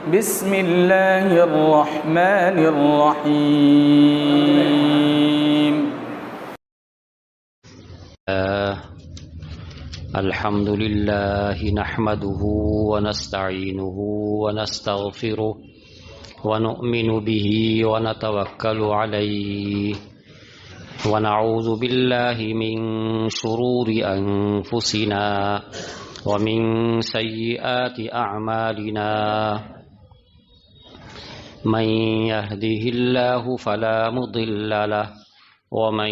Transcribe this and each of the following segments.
بسم الله الرحمن الرحيم. الحمد لله نحمده ونستعينه ونستغفره ونؤمن به ونتوكل عليه ونعوذ بالله من شرور أنفسنا ومن سيئات أعمالنا من يهده الله فلا مضل له ومن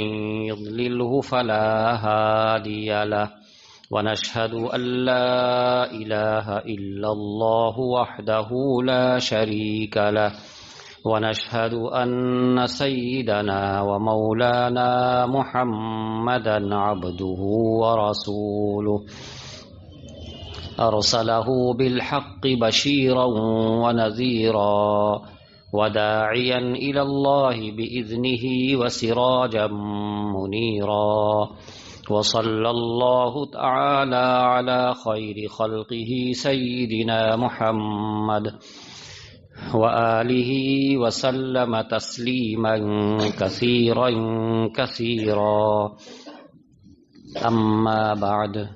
يضلله فلا هادي له ونشهد أن لا إله إلا الله وحده لا شريك له ونشهد أن سيدنا ومولانا محمدا عبده ورسوله أرسله بالحق بشيرا ونذيرا وداعيا إلى الله بإذنه وسراجا منيرا وصلى الله تعالى على خير خلقه سيدنا محمد وآله وسلم تسليما كثيرا كثيرا أما بعد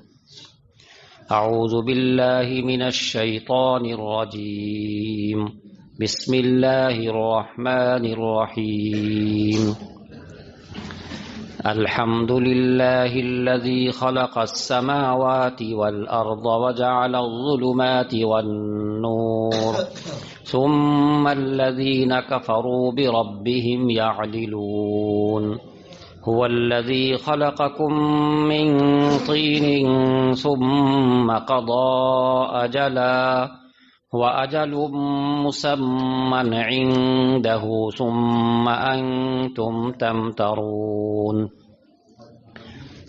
أعوذ بالله من الشيطان الرجيم بسم الله الرحمن الرحيم الحمد لله الذي خلق السماوات والأرض وجعل الظلمات والنور ثم الذين كفروا بربهم يعدلون هو الذي خلقكم من طين ثم قضى أجلا وأجل مسمى عنده ثم أنتم تمترون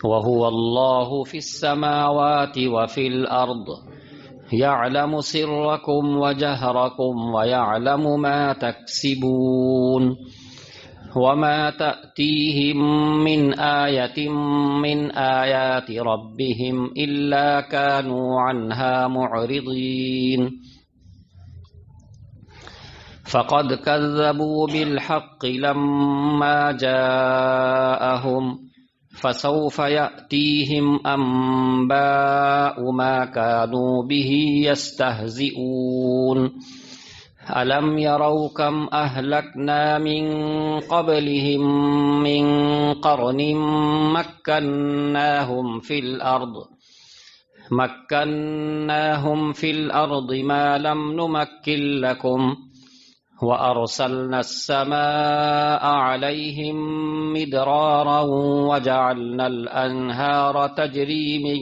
وهو الله في السماوات وفي الأرض يعلم سركم وجهركم ويعلم ما تكسبون وما تأتيهم من آية من آيات ربهم إلا كانوا عنها معرضين فقد كذبوا بالحق لما جاءهم فسوف يأتيهم أنباء ما كانوا به يستهزئون ألم يروا كم أهلكنا من قبلهم من قرن مكناهم في الأرض ما لم نمكن لكم وأرسلنا السماء عليهم مدرارا وجعلنا الأنهار تجري من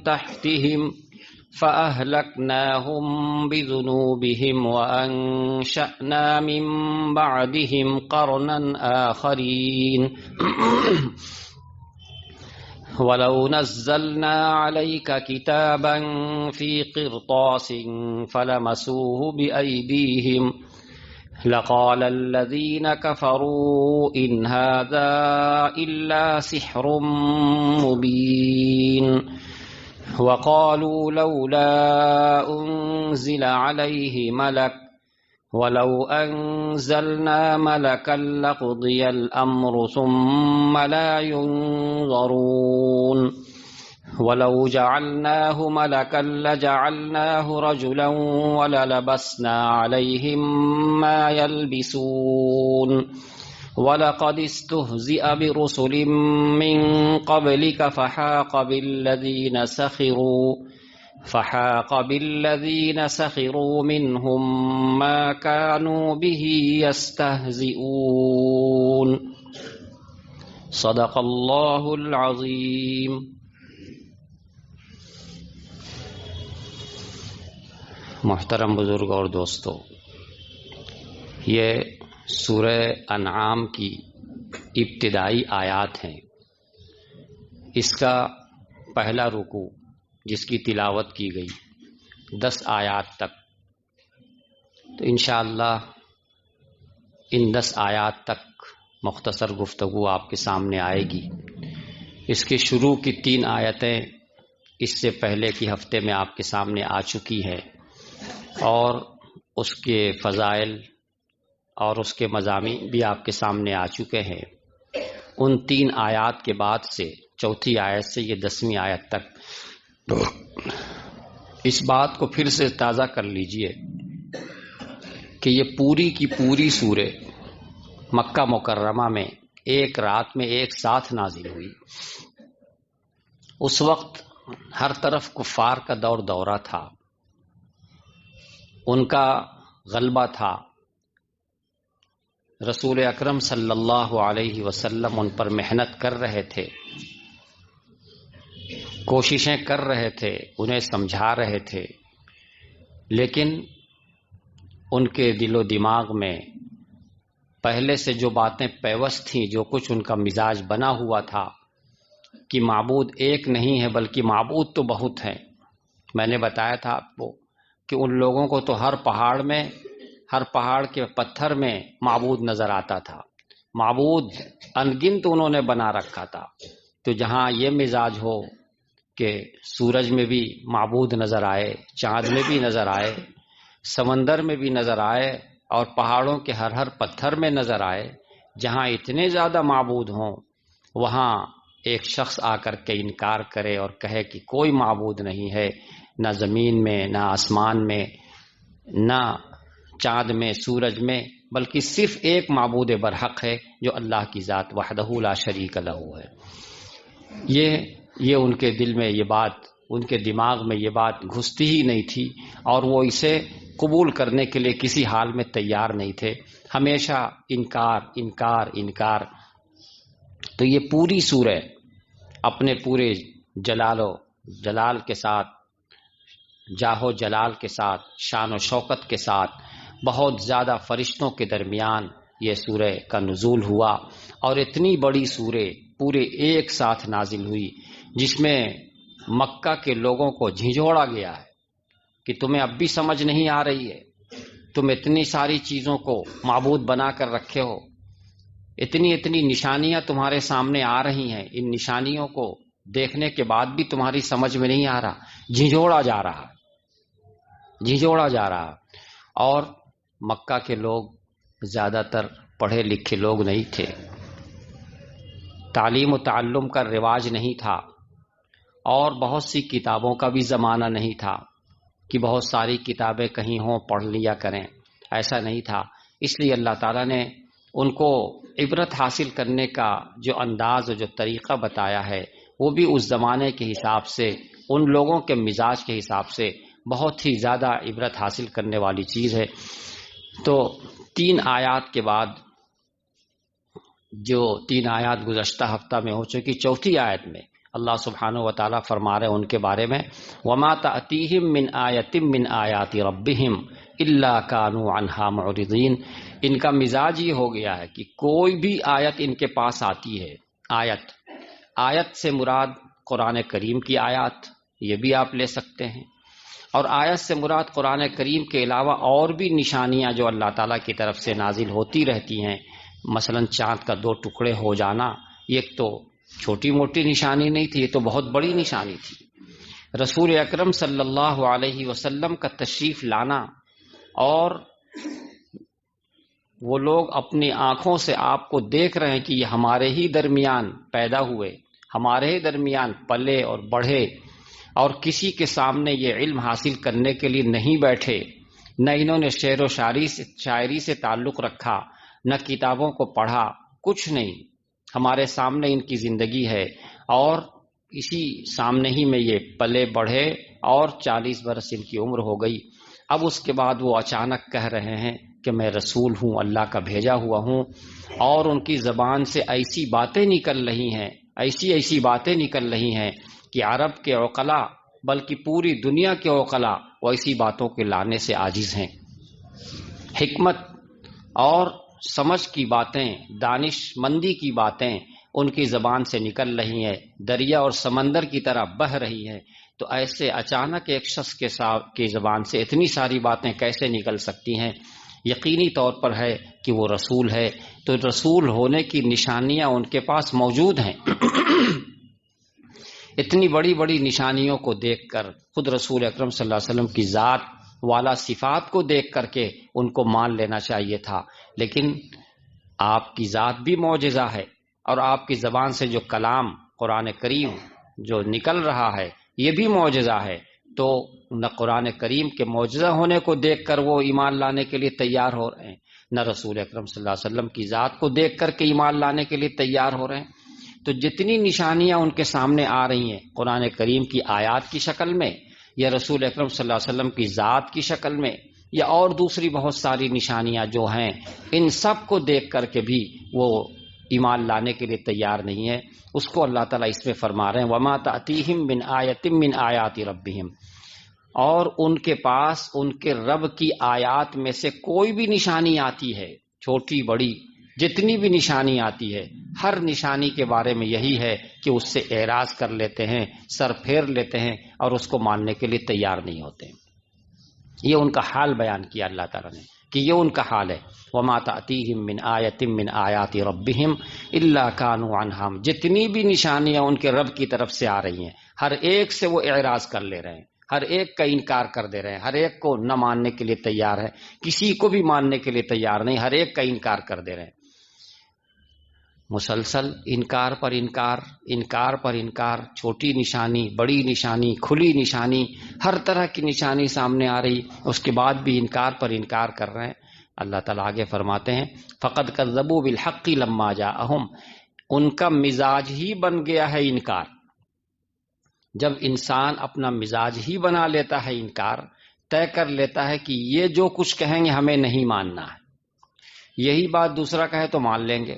تحتهم فأهلكناهم بذنوبهم وأنشأنا من بعدهم قرنا آخرين ولو نزلنا عليك كتابا في قرطاس فلمسوه بأيديهم لقال الذين كفروا إن هذا إلا سحر مبين وقالوا لولا أنزل عليه ملك ولو أنزلنا ملكا لقضي الأمر ثم لا ينظرون ولو جعلناه ملكا لجعلناه رجلا وللبسنا عليهم ما يلبسون ولقد استهزئ برسل من قبلك فحاق بالذين سخروا منهم ما كانوا به يستهزئون صدق الله العظيم. محترم بزرگ اور دوستو، یہ سورہ انعام کی ابتدائی آیات ہیں. اس کا پہلا رکوع جس کی تلاوت کی گئی 10 آیات تک، تو انشاءاللہ ان 10 آیات تک مختصر گفتگو آپ کے سامنے آئے گی. اس کے شروع کی 3 آیتیں اس سے پہلے کی ہفتے میں آپ کے سامنے آ چکی ہے اور اس کے فضائل اور اس کے مضامین بھی آپ کے سامنے آ چکے ہیں۔ ان 3 آیات کے بعد سے چوتھی آیت سے یہ 10ویں آیت تک اس بات کو پھر سے تازہ کر لیجئے کہ یہ پوری کی پوری سورہ مکہ مکرمہ میں ایک رات میں ایک ساتھ نازل ہوئی۔ اس وقت ہر طرف کفار کا دورہ تھا، ان کا غلبہ تھا، رسول اکرم صلی اللہ علیہ وسلم ان پر محنت کر رہے تھے، کوششیں کر رہے تھے، انہیں سمجھا رہے تھے، لیکن ان کے دل و دماغ میں پہلے سے جو باتیں پیوست تھیں، جو کچھ ان کا مزاج بنا ہوا تھا کہ معبود ایک نہیں ہے بلکہ معبود تو بہت ہیں۔ میں نے بتایا تھا آپ کو کہ ان لوگوں کو تو ہر پہاڑ کے پتھر میں معبود نظر آتا تھا، معبود انگنت انہوں نے بنا رکھا تھا۔ تو جہاں یہ مزاج ہو کہ سورج میں بھی معبود نظر آئے، چاند میں بھی نظر آئے، سمندر میں بھی نظر آئے اور پہاڑوں کے ہر پتھر میں نظر آئے، جہاں اتنے زیادہ معبود ہوں وہاں ایک شخص آ کر کے انکار کرے اور کہے کہ کوئی معبود نہیں ہے، نہ زمین میں، نہ آسمان میں، نہ چاند میں، سورج میں، بلکہ صرف ایک معبود برحق ہے جو اللہ کی ذات وحدہ لا شریک لہ ہے۔ یہ ان کے دل میں یہ بات، ان کے دماغ میں یہ بات گھستی ہی نہیں تھی اور وہ اسے قبول کرنے کے لیے کسی حال میں تیار نہیں تھے، ہمیشہ انکار انکار انکار۔ تو یہ پوری سورہ اپنے پورے جلال کے ساتھ، جاہ و جلال کے ساتھ، شان و شوکت کے ساتھ، بہت زیادہ فرشتوں کے درمیان یہ سورہ کا نزول ہوا اور اتنی بڑی سورہ پورے ایک ساتھ نازل ہوئی جس میں مکہ کے لوگوں کو جھنجھوڑا گیا ہے کہ تمہیں اب بھی سمجھ نہیں آ رہی ہے، تم اتنی ساری چیزوں کو معبود بنا کر رکھے ہو، اتنی نشانیاں تمہارے سامنے آ رہی ہیں، ان نشانیوں کو دیکھنے کے بعد بھی تمہاری سمجھ میں نہیں آ رہا، جھنجھوڑا جا رہا۔ اور مکہ کے لوگ زیادہ تر پڑھے لکھے لوگ نہیں تھے، تعلیم و تعلم کا رواج نہیں تھا اور بہت سی کتابوں کا بھی زمانہ نہیں تھا کہ بہت ساری کتابیں کہیں ہوں پڑھ لیا کریں، ایسا نہیں تھا۔ اس لیے اللہ تعالیٰ نے ان کو عبرت حاصل کرنے کا جو انداز اور جو طریقہ بتایا ہے وہ بھی اس زمانے کے حساب سے، ان لوگوں کے مزاج کے حساب سے بہت ہی زیادہ عبرت حاصل کرنے والی چیز ہے۔ تو 3 آیات کے بعد جو 3 آیات گزشتہ ہفتہ میں ہو چکی، چوتھی آیت میں اللہ سبحانہ و تعالیٰ فرما رہے ان کے بارے میں وَمَا تَأْتِيهِم مِّنْ آيَةٍ مِّنْ آيَاتِ رَبِّهِمْ إِلَّا كَانُوا عَنْهَا مُعْرِضِينَ۔ ان کا مزاج یہ ہو گیا ہے کہ کوئی بھی آیت ان کے پاس آتی ہے، آیت سے مراد قرآن کریم کی آیات، یہ بھی آپ لے سکتے ہیں، اور آیت سے مراد قرآن کریم کے علاوہ اور بھی نشانیاں جو اللہ تعالیٰ کی طرف سے نازل ہوتی رہتی ہیں، مثلا چاند کا 2 ٹکڑے ہو جانا، یہ تو چھوٹی موٹی نشانی نہیں تھی، یہ تو بہت بڑی نشانی تھی۔ رسول اکرم صلی اللہ علیہ وسلم کا تشریف لانا اور وہ لوگ اپنی آنکھوں سے آپ کو دیکھ رہے ہیں کہ یہ ہمارے ہی درمیان پیدا ہوئے، ہمارے ہی درمیان پلے اور بڑھے، اور کسی کے سامنے یہ علم حاصل کرنے کے لیے نہیں بیٹھے، نہ انہوں نے شعر و شاعری سے تعلق رکھا، نہ کتابوں کو پڑھا، کچھ نہیں، ہمارے سامنے ان کی زندگی ہے اور اسی سامنے ہی میں یہ پلے بڑھے اور 40 برس ان کی عمر ہو گئی۔ اب اس کے بعد وہ اچانک کہہ رہے ہیں کہ میں رسول ہوں، اللہ کا بھیجا ہوا ہوں، اور ان کی زبان سے ایسی باتیں نکل رہی ہیں، ایسی باتیں نکل رہی ہیں کہ عرب کے عقلاء بلکہ پوری دنیا کے عقلاء وہ ایسی باتوں کے لانے سے عاجز ہیں۔ حکمت اور سمجھ کی باتیں، دانش مندی کی باتیں ان کی زبان سے نکل رہی ہیں، دریا اور سمندر کی طرح بہہ رہی ہیں، تو ایسے اچانک ایک شخص کی زبان سے اتنی ساری باتیں کیسے نکل سکتی ہیں؟ یقینی طور پر ہے کہ وہ رسول ہے، تو رسول ہونے کی نشانیاں ان کے پاس موجود ہیں۔ اتنی بڑی بڑی نشانیوں کو دیکھ کر خود رسول اکرم صلی اللہ علیہ وسلم کی ذات والا صفات کو دیکھ کر کے ان کو مان لینا چاہیے تھا، لیکن آپ کی ذات بھی معجزہ ہے، اور آپ کی زبان سے جو کلام قرآن کریم جو نکل رہا ہے یہ بھی معجزہ ہے، تو نہ قرآن کریم کے معجزہ ہونے کو دیکھ کر وہ ایمان لانے کے لیے تیار ہو رہے ہیں، نہ رسول اکرم صلی اللہ علیہ وسلم کی ذات کو دیکھ کر کے ایمان لانے کے لیے تیار ہو رہے ہیں۔ تو جتنی نشانیاں ان کے سامنے آ رہی ہیں قرآن کریم کی آیات کی شکل میں، یا رسول اکرم صلی اللہ علیہ وسلم کی ذات کی شکل میں، یا اور دوسری بہت ساری نشانیاں جو ہیں، ان سب کو دیکھ کر کے بھی وہ ایمان لانے کے لیے تیار نہیں ہے۔ اس کو اللہ تعالیٰ اس میں فرما رہے ہیں وَمَا تَأْتِيهِم مِّنْ آیَةٍ مِّنْ آیَاتِ رَبِّهِمْ، اور ان کے پاس ان کے رب کی آیات میں سے کوئی بھی نشانی آتی ہے، چھوٹی بڑی جتنی بھی نشانی آتی ہے، ہر نشانی کے بارے میں یہی ہے کہ اس سے اعراض کر لیتے ہیں، سر پھیر لیتے ہیں اور اس کو ماننے کے لیے تیار نہیں ہوتے۔ یہ ان کا حال بیان کیا اللہ تعالیٰ نے کہ یہ ان کا حال ہے۔ وَمَا تَأْتِيهِم مِّنْ آیَةٍ مِّنْ آیَاتِ رَبِّهِمْ إِلَّا كَانُوا عَنْهَا، جتنی بھی نشانیاں ان کے رب کی طرف سے آ رہی ہیں ہر ایک سے وہ اعراض کر لے رہے ہیں، ہر ایک کا انکار کر دے رہے ہیں، ہر ایک کو نہ ماننے کے لیے تیار ہے، کسی کو بھی ماننے کے لیے تیار نہیں، ہر ایک کا انکار کر دے رہے ہیں۔ مسلسل انکار پر انکار، انکار پر انکار، چھوٹی نشانی، بڑی نشانی، کھلی نشانی، ہر طرح کی نشانی سامنے آ رہی، اس کے بعد بھی انکار پر انکار کر رہے ہیں۔ اللہ تعالیٰ آگے فرماتے ہیں فَقَدْ كَذَّبُوا بِالْحَقِّ لَمَّا جَاءَهُمْ، ان کا مزاج ہی بن گیا ہے انکار۔ جب انسان اپنا مزاج ہی بنا لیتا ہے انکار، طے کر لیتا ہے کہ یہ جو کچھ کہیں گے ہمیں نہیں ماننا ہے، یہی بات دوسرا کہے تو مان لیں گے،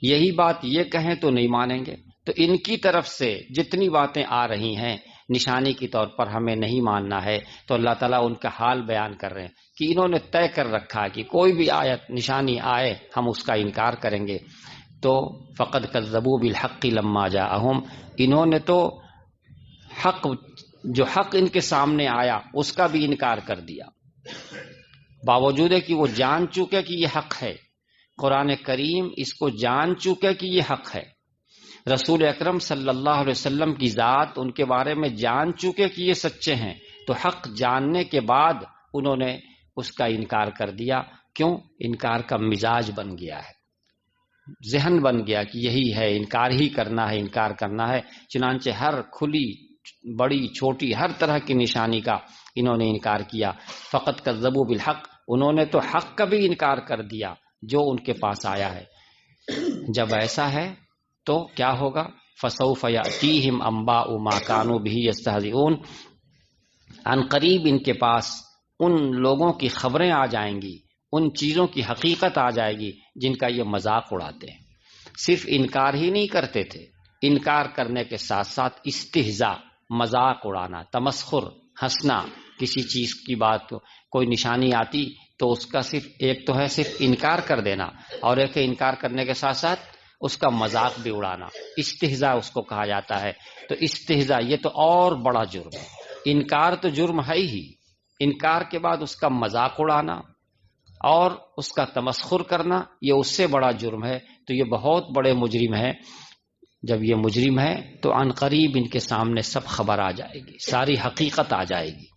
یہی بات یہ کہیں تو نہیں مانیں گے، تو ان کی طرف سے جتنی باتیں آ رہی ہیں نشانی کے طور پر ہمیں نہیں ماننا ہے، تو اللہ تعالیٰ ان کا حال بیان کر رہے ہیں کہ انہوں نے طے کر رکھا ہے کہ کوئی بھی آیت نشانی آئے ہم اس کا انکار کریں گے۔ تو فقد کذبوا بالحق لما جاءہم، انہوں نے تو حق، جو حق ان کے سامنے آیا اس کا بھی انکار کر دیا، باوجود ہے کہ وہ جان چکے کہ یہ حق ہے، قرآن کریم اس کو جان چکے کہ یہ حق ہے، رسول اکرم صلی اللہ علیہ وسلم کی ذات ان کے بارے میں جان چکے کہ یہ سچے ہیں، تو حق جاننے کے بعد انہوں نے اس کا انکار کر دیا۔ کیوں؟ انکار کا مزاج بن گیا ہے، ذہن بن گیا کہ یہی ہے، انکار ہی کرنا ہے، انکار کرنا ہے، چنانچہ ہر کھلی بڑی چھوٹی ہر طرح کی نشانی کا انہوں نے انکار کیا۔ فقط کذبوا بالحق، انہوں نے تو حق کا بھی انکار کر دیا جو ان کے پاس آیا ہے۔ جب ایسا ہے تو کیا ہوگا؟ فسوف یأتیہم انباء ما کانوا بہ یستہزئون، ان قریب ان کے پاس ان لوگوں کی خبریں آ جائیں گی، ان چیزوں کی حقیقت آ جائے گی جن کا یہ مذاق اڑاتے ہیں۔ صرف انکار ہی نہیں کرتے تھے، انکار کرنے کے ساتھ ساتھ استہزاء، مذاق اڑانا، تمسخر، ہنسنا، کسی چیز کی بات کوئی نشانی آتی تو اس کا صرف ایک تو ہے صرف انکار کر دینا، اور ایک ہے انکار کرنے کے ساتھ ساتھ اس کا مذاق بھی اڑانا، استہزاء اس کو کہا جاتا ہے۔ تو استہزاء یہ تو اور بڑا جرم ہے، انکار تو جرم ہے ہی، انکار کے بعد اس کا مذاق اڑانا اور اس کا تمسخر کرنا یہ اس سے بڑا جرم ہے، تو یہ بہت بڑے مجرم ہے۔ جب یہ مجرم ہے تو عن قریب ان کے سامنے سب خبر آ جائے گی، ساری حقیقت آ جائے گی۔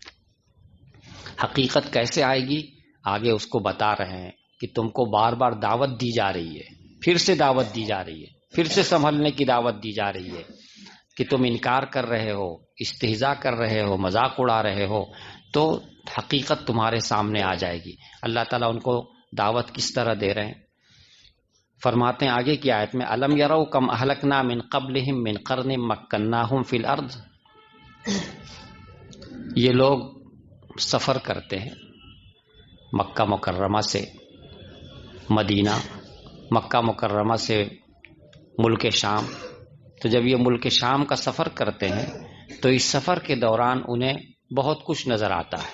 حقیقت کیسے آئے گی؟ آگے اس کو بتا رہے ہیں کہ تم کو بار بار دعوت دی جا رہی ہے، پھر سے دعوت دی جا رہی ہے، پھر سے سنبھلنے کی دعوت دی جا رہی ہے کہ تم انکار کر رہے ہو، استہزاء کر رہے ہو، مذاق اڑا رہے ہو، تو حقیقت تمہارے سامنے آ جائے گی۔ اللہ تعالیٰ ان کو دعوت کس طرح دے رہے ہیں؟ فرماتے ہیں آگے کی آیت میں الم یروا کم اہلکنا من قبلہم من قرن مکناہم فی الارض، یہ لوگ سفر کرتے ہیں مکہ مکرمہ سے مدینہ، مکہ مکرمہ سے ملک شام، تو جب یہ ملک شام کا سفر کرتے ہیں تو اس سفر کے دوران انہیں بہت کچھ نظر آتا ہے۔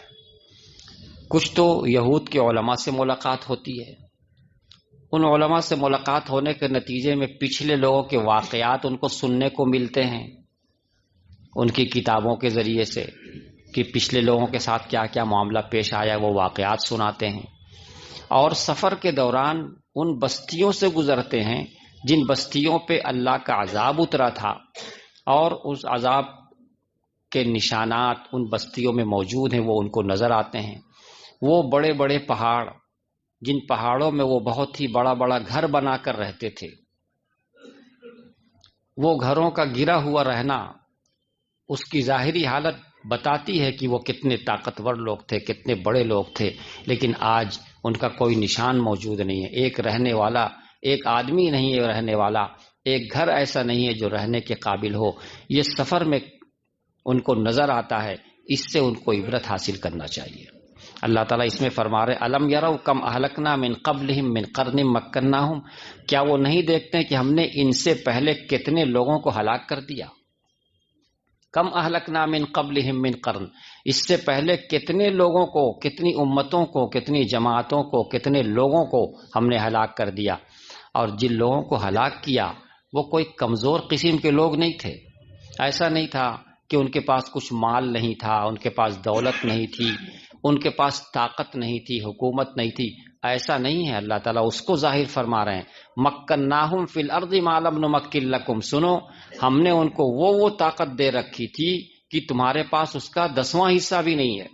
کچھ تو یہود کے علماء سے ملاقات ہوتی ہے، ان علماء سے ملاقات ہونے کے نتیجے میں پچھلے لوگوں کے واقعات ان کو سننے کو ملتے ہیں، ان کی کتابوں کے ذریعے سے کہ پچھلے لوگوں کے ساتھ کیا کیا معاملہ پیش آیا، وہ واقعات سناتے ہیں۔ اور سفر کے دوران ان بستیوں سے گزرتے ہیں جن بستیوں پہ اللہ کا عذاب اترا تھا، اور اس عذاب کے نشانات ان بستیوں میں موجود ہیں، وہ ان کو نظر آتے ہیں۔ وہ بڑے بڑے پہاڑ، جن پہاڑوں میں وہ بہت ہی بڑا بڑا گھر بنا کر رہتے تھے، وہ گھروں کا گرا ہوا رہنا اس کی ظاہری حالت بتاتی ہے کہ وہ کتنے طاقتور لوگ تھے، کتنے بڑے لوگ تھے، لیکن آج ان کا کوئی نشان موجود نہیں ہے۔ ایک رہنے والا، ایک آدمی نہیں ہے رہنے والا، ایک گھر ایسا نہیں ہے جو رہنے کے قابل ہو۔ یہ سفر میں ان کو نظر آتا ہے، اس سے ان کو عبرت حاصل کرنا چاہیے۔ اللہ تعالیٰ اس میں فرما رہے الم یروا کم اہلکنا من قبلہم من قرن مکناہم، کیا وہ نہیں دیکھتے کہ ہم نے ان سے پہلے کتنے لوگوں کو ہلاک کر دیا؟ کم اہلکنا من قبلہم من قرن، اس سے پہلے کتنے لوگوں کو، کتنی امتوں کو، کتنی جماعتوں کو، کتنے لوگوں کو ہم نے ہلاک کر دیا۔ اور جن لوگوں کو ہلاک کیا وہ کوئی کمزور قسم کے لوگ نہیں تھے۔ ایسا نہیں تھا کہ ان کے پاس کچھ مال نہیں تھا، ان کے پاس دولت نہیں تھی، ان کے پاس طاقت نہیں تھی، حکومت نہیں تھی، ایسا نہیں ہے۔ اللہ تعالیٰ اس کو ظاہر فرما رہے ہیں مکناہم فی الارض ما لم نمکن لکم، سنو ہم نے ان کو وہ طاقت دے رکھی تھی کہ تمہارے پاس اس کا 10واں حصہ بھی نہیں ہے۔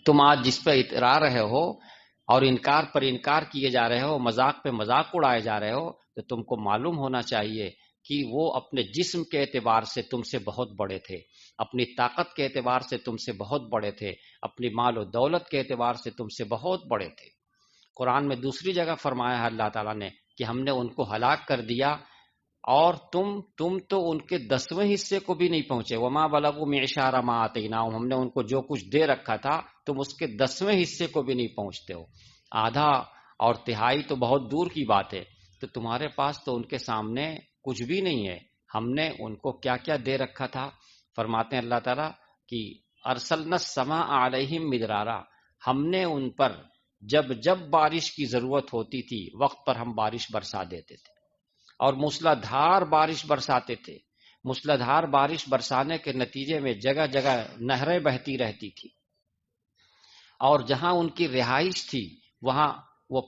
تم آج جس پہ اترا رہے ہو اور انکار پر انکار کیے جا رہے ہو، مذاق پہ مذاق اڑائے جا رہے ہو، تو تم کو معلوم ہونا چاہیے کہ وہ اپنے جسم کے اعتبار سے تم سے بہت بڑے تھے، اپنی طاقت کے اعتبار سے تم سے بہت بڑے تھے، اپنی مال و دولت کے اعتبار سے تم سے بہت بڑے تھے۔ قرآن میں دوسری جگہ فرمایا ہے اللہ تعالیٰ نے کہ ہم نے ان کو ہلاک کر دیا اور تم تو ان کے 10ویں حصے کو بھی نہیں پہنچے۔ وما بلغوا معشار ما آتیناہم، ہم نے ان کو جو کچھ دے رکھا تھا تم اس کے 10ویں حصے کو بھی نہیں پہنچتے ہو۔ آدھا اور تہائی تو بہت دور کی بات ہے، تو تمہارے پاس تو ان کے سامنے کچھ بھی نہیں ہے۔ ہم نے ان کو کیا کیا دے رکھا تھا؟ فرماتے ہیں اللہ تعالیٰ کہ ارسلنا السماء علیہم مدرارا، ہم نے ان پر جب جب بارش کی ضرورت ہوتی تھی وقت پر ہم بارش برسا دیتے تھے، اور موسلادھار بارش برساتے تھے۔ موسلادھار بارش برسانے کے نتیجے میں جگہ جگہ نہریں بہتی رہتی تھی، اور جہاں ان کی رہائش تھی وہاں وہ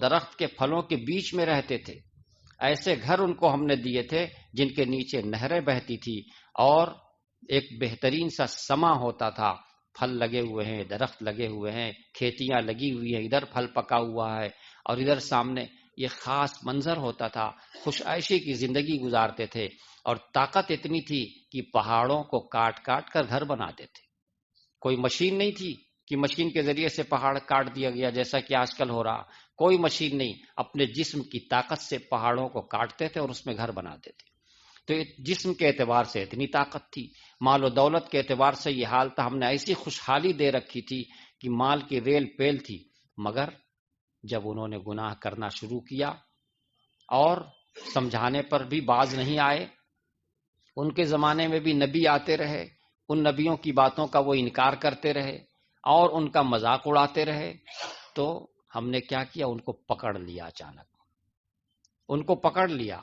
درخت کے پھلوں کے بیچ میں رہتے تھے۔ ایسے گھر ان کو ہم نے دیے تھے جن کے نیچے نہریں بہتی تھی، اور ایک بہترین سا سما ہوتا تھا، پھل لگے ہوئے ہیں، درخت لگے ہوئے ہیں، کھیتیاں لگی ہوئی ہیں، ادھر پھل پکا ہوا ہے اور ادھر سامنے یہ خاص منظر ہوتا تھا۔ خوش عیشی کی زندگی گزارتے تھے، اور طاقت اتنی تھی کہ پہاڑوں کو کاٹ کاٹ کر گھر بناتے تھے۔ کوئی مشین نہیں تھی کہ مشین کے ذریعے سے پہاڑ کاٹ دیا گیا جیسا کہ آج کل ہو رہا، کوئی مشین نہیں، اپنے جسم کی طاقت سے پہاڑوں کو کاٹتے تھے اور اس میں گھر بناتے تھے۔ تو جسم کے اعتبار سے اتنی طاقت تھی، مال و دولت کے اعتبار سے یہ حال تھا، ہم نے ایسی خوشحالی دے رکھی تھی کہ مال کی ریل پیل تھی۔ مگر جب انہوں نے گناہ کرنا شروع کیا اور سمجھانے پر بھی باز نہیں آئے، ان کے زمانے میں بھی نبی آتے رہے، ان نبیوں کی باتوں کا وہ انکار کرتے رہے اور ان کا مذاق اڑاتے رہے، تو ہم نے کیا کیا؟ ان کو پکڑ لیا، اچانک ان کو پکڑ لیا۔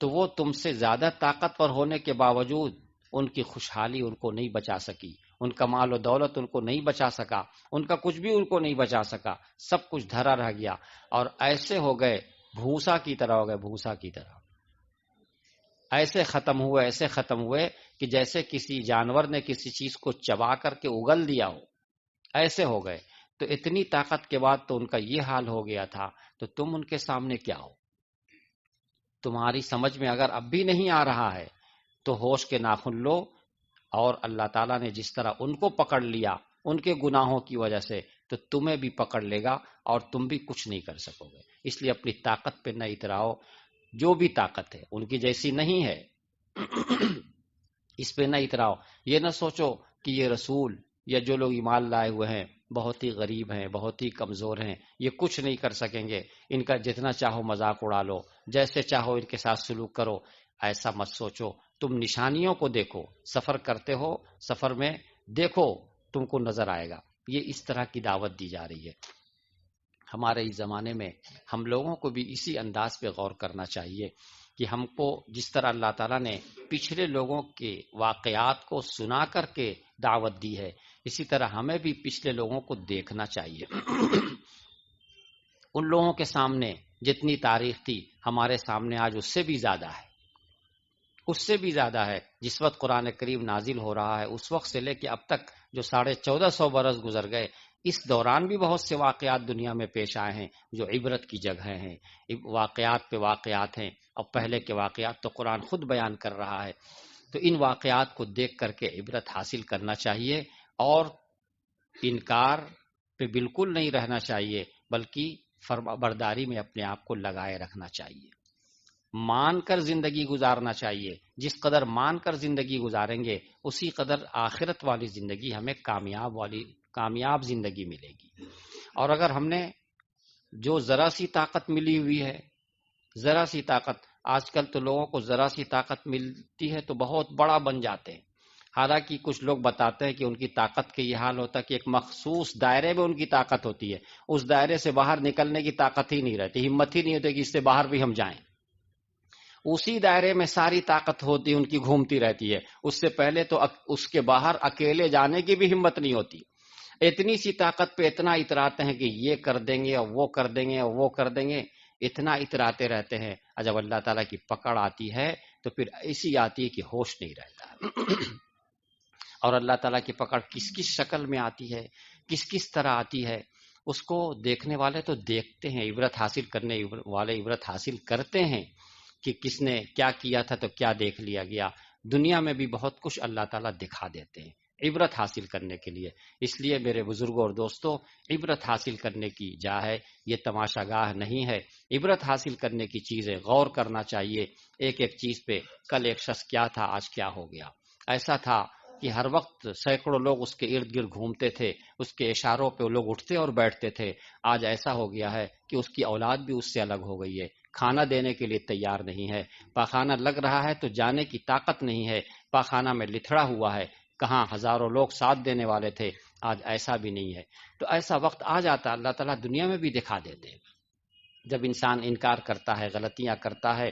تو وہ تم سے زیادہ طاقتور ہونے کے باوجود ان کی خوشحالی ان کو نہیں بچا سکی، ان کا مال و دولت ان کو نہیں بچا سکا، ان کا کچھ بھی ان کو نہیں بچا سکا، سب کچھ دھرا رہ گیا، اور ایسے ہو گئے، بھوسا کی طرح ہو گئے، بھوسا کی طرح ایسے ختم ہوئے کہ جیسے کسی جانور نے کسی چیز کو چبا کر کے اگل دیا ہو، ایسے ہو گئے۔ تو اتنی طاقت کے بعد تو ان کا یہ حال ہو گیا تھا، تو تم ان کے سامنے کیا ہو؟ تمہاری سمجھ میں اگر اب بھی نہیں آ رہا ہے تو ہوش کے ناخن لو، اور اللہ تعالیٰ نے جس طرح ان کو پکڑ لیا ان کے گناہوں کی وجہ سے، تو تمہیں بھی پکڑ لے گا اور تم بھی کچھ نہیں کر سکو گے۔ اس لیے اپنی طاقت پہ نہ اتراؤ، جو بھی طاقت ہے ان کی جیسی نہیں ہے، اس پہ نہ اتراؤ۔ یہ نہ سوچو کہ یہ رسول یا جو لوگ ایمان لائے ہوئے ہیں بہت ہی غریب ہیں، بہت ہی کمزور ہیں، یہ کچھ نہیں کر سکیں گے، ان کا جتنا چاہو مذاق اڑا لو، جیسے چاہو ان کے ساتھ سلوک کرو۔ ایسا مت سوچو، تم نشانیوں کو دیکھو، سفر کرتے ہو، سفر میں دیکھو، تم کو نظر آئے گا۔ یہ اس طرح کی دعوت دی جا رہی ہے۔ ہمارے اس زمانے میں ہم لوگوں کو بھی اسی انداز پہ غور کرنا چاہیے کہ ہم کو جس طرح اللہ تعالیٰ نے پچھلے لوگوں کے واقعات کو سنا کر کے دعوت دی ہے، اسی طرح ہمیں بھی پچھلے لوگوں کو دیکھنا چاہیے۔ ان لوگوں کے سامنے جتنی تاریخ تھی ہمارے سامنے آج اس سے بھی زیادہ ہے۔ اس سے بھی زیادہ ہے. جس وقت قرآن کریم نازل ہو رہا ہے اس وقت سے لے کے اب تک جو 1450 برس گزر گئے، اس دوران بھی بہت سے واقعات دنیا میں پیش آئے ہیں جو عبرت کی جگہ ہیں. واقعات پہ واقعات ہیں، اور پہلے کے واقعات تو قرآن خود بیان کر رہا ہے. تو ان واقعات کو دیکھ کر کے عبرت حاصل کرنا چاہیے، اور انکار پہ بالکل نہیں رہنا چاہیے، بلکہ فرما برداری میں اپنے آپ کو لگائے رکھنا چاہیے. مان کر زندگی گزارنا چاہیے. جس قدر مان کر زندگی گزاریں گے اسی قدر آخرت والی زندگی ہمیں کامیاب زندگی ملے گی. اور اگر ہم نے جو ذرا سی طاقت ملی ہوئی ہے، ذرا سی طاقت، آج کل تو لوگوں کو ذرا سی طاقت ملتی ہے تو بہت بڑا بن جاتے ہیں. حالانکہ کچھ لوگ بتاتے ہیں کہ ان کی طاقت کے یہ حال ہوتا ہے کہ ایک مخصوص دائرے میں ان کی طاقت ہوتی ہے، اس دائرے سے باہر نکلنے کی طاقت ہی نہیں رہتی، ہمت ہی نہیں ہوتی کہ اس سے باہر بھی ہم جائیں. اسی دائرے میں ساری طاقت ہوتی ہے، ان کی گھومتی رہتی ہے. اس سے پہلے تو اس کے باہر اکیلے جانے کی بھی ہمت نہیں ہوتی. اتنی سی طاقت پہ اتنا اتراتے ہیں کہ یہ کر دیں گے اور وہ کر دیں گے اور وہ کر دیں گے، اتنا اتراتے رہتے ہیں. جب اللہ تعالیٰ کی پکڑ آتی ہے تو پھر ایسی آتی ہے کہ ہوش نہیں رہتا. اور اللہ تعالیٰ کی پکڑ کس کس شکل میں آتی ہے، کس کس طرح آتی ہے، اس کو دیکھنے والے تو دیکھتے ہیں، عبرت حاصل کرنے والے عبرت حاصل کرتے ہیں کہ کس نے کیا کیا تھا تو کیا دیکھ لیا گیا. دنیا میں بھی بہت کچھ اللہ تعالیٰ دکھا دیتے ہیں عبرت حاصل کرنے کے لیے. اس لیے میرے بزرگوں اور دوستوں، عبرت حاصل کرنے کی جا ہے، یہ تماشا گاہ نہیں ہے. عبرت حاصل کرنے کی چیز ہے، غور کرنا چاہیے ایک ایک چیز پہ. کل ایک شخص کیا تھا، آج کیا ہو گیا. ایسا تھا کہ ہر وقت سینکڑوں لوگ اس کے ارد گرد گھومتے تھے، اس کے اشاروں پہ لوگ اٹھتے اور بیٹھتے تھے. آج ایسا ہو گیا ہے کہ اس کی اولاد بھی اس سے الگ ہو گئی ہے، کھانا دینے کے لیے تیار نہیں ہے، پاخانہ لگ رہا ہے تو جانے کی طاقت نہیں ہے، پاخانہ میں لتھڑا ہوا ہے. کہاں ہزاروں لوگ ساتھ دینے والے تھے، آج ایسا بھی نہیں ہے. تو ایسا وقت آ جاتا، اللہ تعالیٰ دنیا میں بھی دکھا دیتے ہیں. جب انسان انکار کرتا ہے، غلطیاں کرتا ہے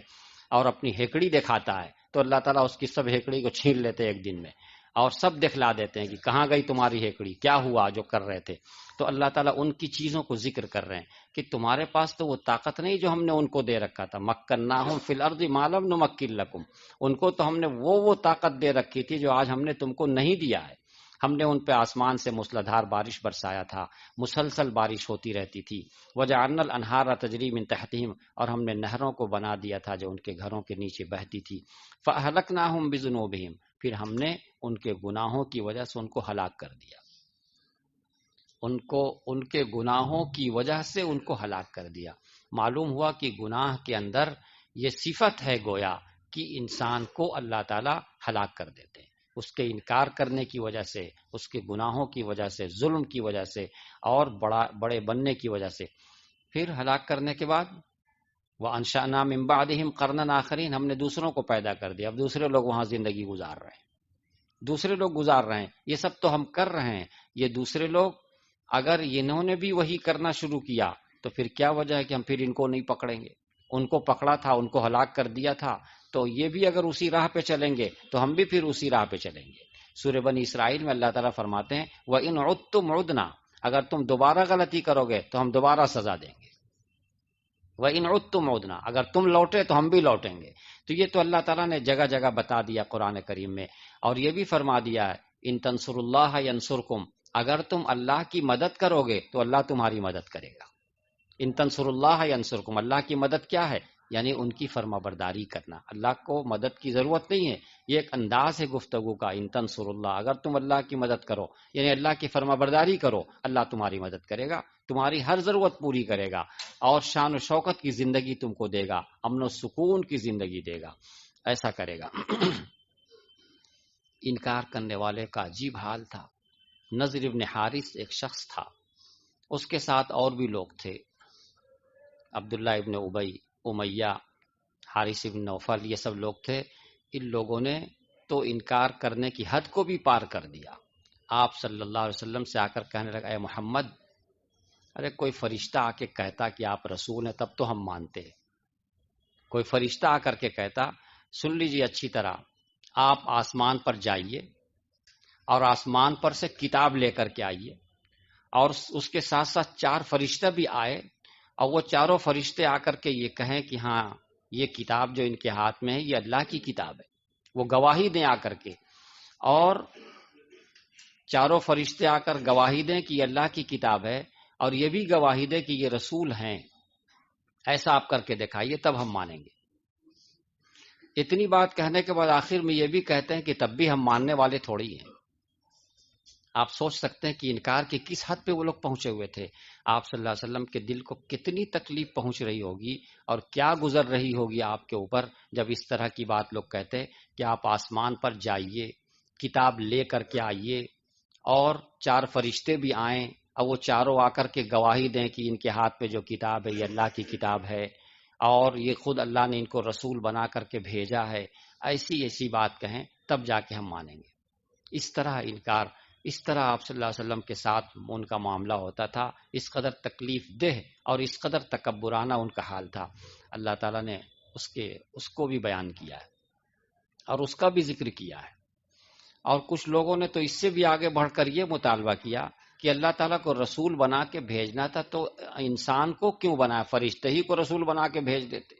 اور اپنی ہیکڑی دکھاتا ہے تو اللہ تعالیٰ اس کی سب ہیکڑی کو چھین لیتے ایک دن میں، اور سب دکھلا دیتے ہیں کہ کہاں گئی تمہاری ہیکڑی، کیا ہوا جو کر رہے تھے. تو اللہ تعالیٰ ان کی چیزوں کو ذکر کر رہے ہیں کہ تمہارے پاس تو وہ طاقت نہیں جو ہم نے ان کو دے رکھا تھا. مکناہم فی الارض ما لم نمکن لکم، ان کو تو ہم نے وہ طاقت دے رکھی تھی جو آج ہم نے تم کو نہیں دیا ہے. ہم نے ان پہ آسمان سے موسلادھار بارش برسایا تھا، مسلسل بارش ہوتی رہتی تھی. وجعلنا الانہار تجری من تحتہم، اور ہم نے نہروں کو بنا دیا تھا جو ان کے گھروں کے نیچے بہتی تھی. فاہلکناہم بذنوبہم، پھر ہم نے ان کے گناہوں کی وجہ سے ان کو ہلاک کر دیا. ان کے گناہوں کی وجہ سے ان کو ہلاک کر دیا. معلوم ہوا کہ گناہ کے اندر یہ صفت ہے گویا کہ انسان کو اللہ تعالی ہلاک کر دیتے ہیں، اس کے انکار کرنے کی وجہ سے، اس کے گناہوں کی وجہ سے، ظلم کی وجہ سے اور بڑے بننے کی وجہ سے. پھر ہلاک کرنے کے بعد وَأَنشَأْنَا مِن بَعْدِهِمْ قَرْنًا آخَرِينَ، ہم نے دوسروں کو پیدا کر دیا. اب دوسرے لوگ وہاں زندگی گزار رہے ہیں، دوسرے لوگ گزار رہے ہیں. یہ سب تو ہم کر رہے ہیں. یہ دوسرے لوگ اگر انہوں نے بھی وہی کرنا شروع کیا تو پھر کیا وجہ ہے کہ ہم پھر ان کو نہیں پکڑیں گے؟ ان کو پکڑا تھا، ان کو ہلاک کر دیا تھا، تو یہ بھی اگر اسی راہ پہ چلیں گے تو ہم بھی پھر اسی راہ پہ چلیں گے. سورہ بنی اسرائیل میں اللہ تعالیٰ فرماتے ہیں وَإِنْ عُدْتُمْ عُدْنَا، اگر تم دوبارہ غلطی کرو گے تو ہم دوبارہ سزا دیں گے. وَإِنْ عُدْتُمْ عُدْنَا، اگر تم لوٹے تو ہم بھی لوٹیں گے. تو یہ تو اللہ تعالیٰ نے جگہ جگہ بتا دیا قرآن کریم میں. اور یہ بھی فرما دیا ہے ان تنصر اللہ ینصرکم، اگر تم اللہ کی مدد کرو گے تو اللہ تمہاری مدد کرے گا. ان تنصر اللہ ینصرکم، اللہ کی مدد کیا ہے؟ یعنی ان کی فرما برداری کرنا. اللہ کو مدد کی ضرورت نہیں ہے، یہ ایک انداز ہے گفتگو کا. ان تنصر اللہ، اگر تم اللہ کی مدد کرو یعنی اللہ کی فرما برداری کرو، اللہ تمہاری مدد کرے گا، تمہاری ہر ضرورت پوری کرے گا، اور شان و شوکت کی زندگی تم کو دے گا، امن و سکون کی زندگی دے گا. ایسا کرے گا. انکار کرنے والے کا عجیب حال تھا. نضر ابن حارث ایک شخص تھا، اس کے ساتھ اور بھی لوگ تھے، عبداللہ ابن ابی، امیہ، حارث ابن نوفل، یہ سب لوگ تھے. ان لوگوں نے تو انکار کرنے کی حد کو بھی پار کر دیا. آپ صلی اللہ علیہ وسلم سے آ کر کہنے لگا اے محمد، ارے کوئی فرشتہ آ کے کہتا کہ آپ رسول ہیں تب تو ہم مانتے. کوئی فرشتہ آ کر کے کہتا، سن لیجیے اچھی طرح، آپ آسمان پر جائیے اور آسمان پر سے کتاب لے کر کے آئیے، اور اس کے ساتھ ساتھ 4 فرشتہ بھی آئے، اور وہ چاروں فرشتے آ کر کے یہ کہیں کہ ہاں یہ کتاب جو ان کے ہاتھ میں ہے یہ اللہ کی کتاب ہے. وہ گواہی دیں آ کر کے، اور چاروں فرشتے آ کر گواہی دیں کہ یہ اللہ کی کتاب ہے، اور یہ بھی گواہی دیں کہ یہ رسول ہیں، ایسا آپ کر کے دکھائیے تب ہم مانیں گے۔ اتنی بات کہنے کے بعد آخر میں یہ بھی کہتے ہیں کہ تب بھی ہم ماننے والے تھوڑی ہیں۔ آپ سوچ سکتے ہیں کہ انکار کی کس حد پہ وہ لوگ پہنچے ہوئے تھے۔ آپ صلی اللہ علیہ وسلم کے دل کو کتنی تکلیف پہنچ رہی ہوگی اور کیا گزر رہی ہوگی آپ کے اوپر جب اس طرح کی بات لوگ کہتے کہ آپ آسمان پر جائیے، کتاب لے کر کے آئیے، اور چار فرشتے بھی آئیں اور وہ چاروں آ کر کے گواہی دیں کہ ان کے ہاتھ پہ جو کتاب ہے یہ اللہ کی کتاب ہے، اور یہ خود اللہ نے ان کو رسول بنا کر کے بھیجا ہے۔ ایسی بات کہیں تب جا کے ہم مانیں گے۔ اس طرح انکار، اس طرح آپ صلی اللہ علیہ وسلم کے ساتھ ان کا معاملہ ہوتا تھا، اس قدر تکلیف دہ اور اس قدر تکبرانہ ان کا حال تھا۔ اللہ تعالیٰ نے اس کو بھی بیان کیا ہے اور اس کا بھی ذکر کیا ہے۔ اور کچھ لوگوں نے تو اس سے بھی آگے بڑھ کر یہ مطالبہ کیا کہ اللہ تعالیٰ کو رسول بنا کے بھیجنا تھا تو انسان کو کیوں بنایا، فرشتے ہی کو رسول بنا کے بھیج دیتے،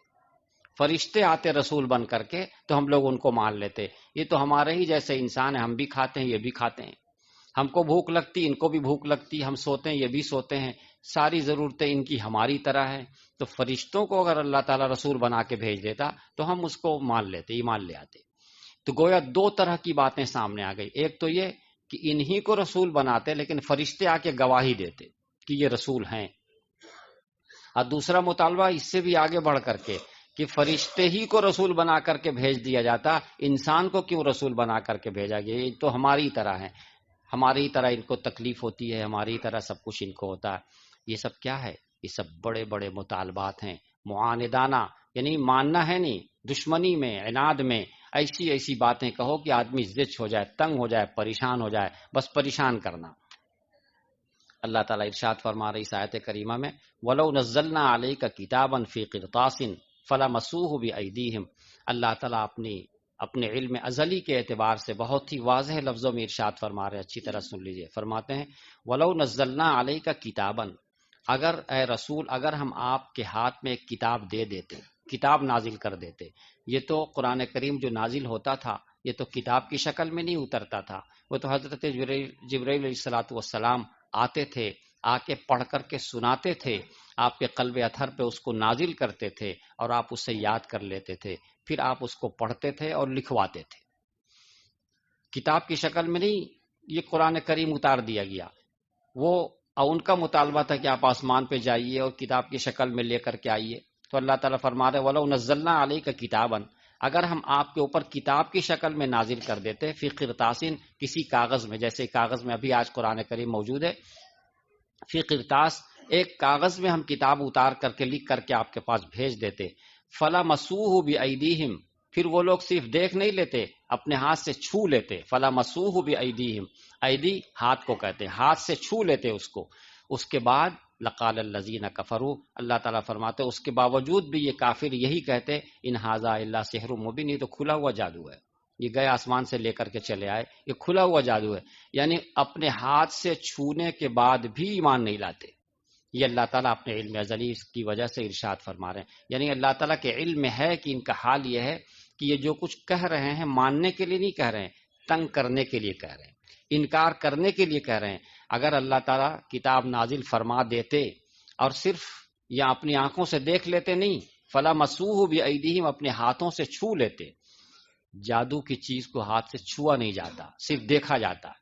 فرشتے آتے رسول بن کر کے تو ہم لوگ ان کو مان لیتے۔ یہ تو ہمارے ہی جیسے انسان ہیں، ہم بھی کھاتے ہیں یہ بھی کھاتے ہیں، ہم کو بھوک لگتی ان کو بھی بھوک لگتی، ہم سوتے ہیں یہ بھی سوتے ہیں، ساری ضرورتیں ان کی ہماری طرح ہیں۔ تو فرشتوں کو اگر اللہ تعالیٰ رسول بنا کے بھیج دیتا تو ہم اس کو مان لیتے، ایمان لے آتے۔ تو گویا دو طرح کی باتیں سامنے آ گئی، ایک تو یہ کہ انہی کو رسول بناتے لیکن فرشتے آ کے گواہی دیتے کہ یہ رسول ہیں، اور دوسرا مطالبہ اس سے بھی آگے بڑھ کر کے کہ فرشتے ہی کو رسول بنا کر کے بھیج دیا جاتا، انسان کو کیوں رسول بنا کر کے بھیجا گیا، یہ تو ہماری طرح ہے، ہماری طرح ان کو تکلیف ہوتی ہے، ہماری طرح سب کچھ ان کو ہوتا ہے۔ یہ سب کیا ہے؟ یہ سب بڑے بڑے مطالبات ہیں، معاندانہ، یعنی ماننا ہے نہیں، دشمنی میں، عناد میں ایسی باتیں کہو کہ آدمی زچ ہو جائے، تنگ ہو جائے، پریشان ہو جائے، بس پریشان کرنا۔ اللہ تعالیٰ ارشاد فرما رہی اس آیت کریمہ میں وَلَوْ نَزَّلْنَا عَلَيْكَ كِتَابًا فِي قِرْطَاسٍ فَلَمَسُوهُ بِأَيْدِيهِمْ، اللہ تعالیٰ اپنے علم ازلی کے اعتبار سے بہت ہی واضح لفظوں میں ارشاد فرما رہے ہیں، اچھی طرح سن لیجئے۔ فرماتے ہیں وَلَوْ نَزَّلْنَا عَلَيْكَ كِتَابًا، اگر اے رسول، اگر ہم آپ کے ہاتھ میں ایک کتاب دے دیتے، کتاب نازل کر دیتے۔ یہ تو قرآن کریم جو نازل ہوتا تھا یہ تو کتاب کی شکل میں نہیں اترتا تھا، وہ تو حضرت جبرائیل علیہ الصلوۃ والسلام آتے تھے، آ کے پڑھ کر کے سناتے تھے، آپ کے قلب اطہر پہ اس کو نازل کرتے تھے اور آپ اسے یاد کر لیتے تھے، پھر آپ اس کو پڑھتے تھے اور لکھواتے تھے۔ کتاب کی شکل میں نہیں یہ قرآن کریم اتار دیا گیا، وہ ان کا مطالبہ تھا کہ آپ آسمان پہ جائیے اور کتاب کی شکل میں لے کر کے آئیے۔ تو اللہ تعالیٰ فرما رہے وَلَوْ نَزَّلْنَا عَلَيْكَ كِتَابًا، اگر ہم آپ کے اوپر کتاب کی شکل میں نازل کر دیتے، فی قرطاسٍ، کسی کاغذ میں، جیسے کاغذ میں ابھی آج قرآن کریم موجود ہے، فی قرطاس، ایک کاغذ میں ہم کتاب اتار کر کے لکھ کر کے آپ کے پاس بھیج دیتے، فَلَمَسُوهُ بِأَيْدِيهِمْ، پھر وہ لوگ صرف دیکھ نہیں لیتے، اپنے ہاتھ سے چھو لیتے، فَلَمَسُوهُ بِأَيْدِيهِمْ، ایدی ہاتھ کو کہتے ہیں، ہاتھ سے چھو لیتے اس کو۔ اس کے بعد لقال الذین کفروا، اللہ تعالیٰ فرماتے اس کے باوجود بھی یہ کافر یہی کہتے ان ھذا الا سحر مبین، یہ تو کھلا ہوا جادو ہے، یہ گئے آسمان سے لے کر کے چلے آئے، یہ کھلا ہوا جادو ہے، یعنی اپنے ہاتھ سے چھونے کے بعد بھی ایمان نہیں لاتے۔ یہ اللہ تعالیٰ اپنے علم ازلی کی وجہ سے ارشاد فرما رہے ہیں، یعنی اللہ تعالیٰ کے علم میں ہے کہ ان کا حال یہ ہے کہ یہ جو کچھ کہہ رہے ہیں ماننے کے لیے نہیں کہہ رہے ہیں، تنگ کرنے کے لیے کہہ رہے ہیں، انکار کرنے کے لیے کہہ رہے ہیں۔ اگر اللہ تعالیٰ کتاب نازل فرما دیتے اور صرف یا اپنی آنکھوں سے دیکھ لیتے نہیں، فَلَمَسُوهُ بِأَيْدِيهِمْ، اپنے ہاتھوں سے چھو لیتے۔ جادو کی چیز کو ہاتھ سے چھوا نہیں جاتا، صرف دیکھا جاتا،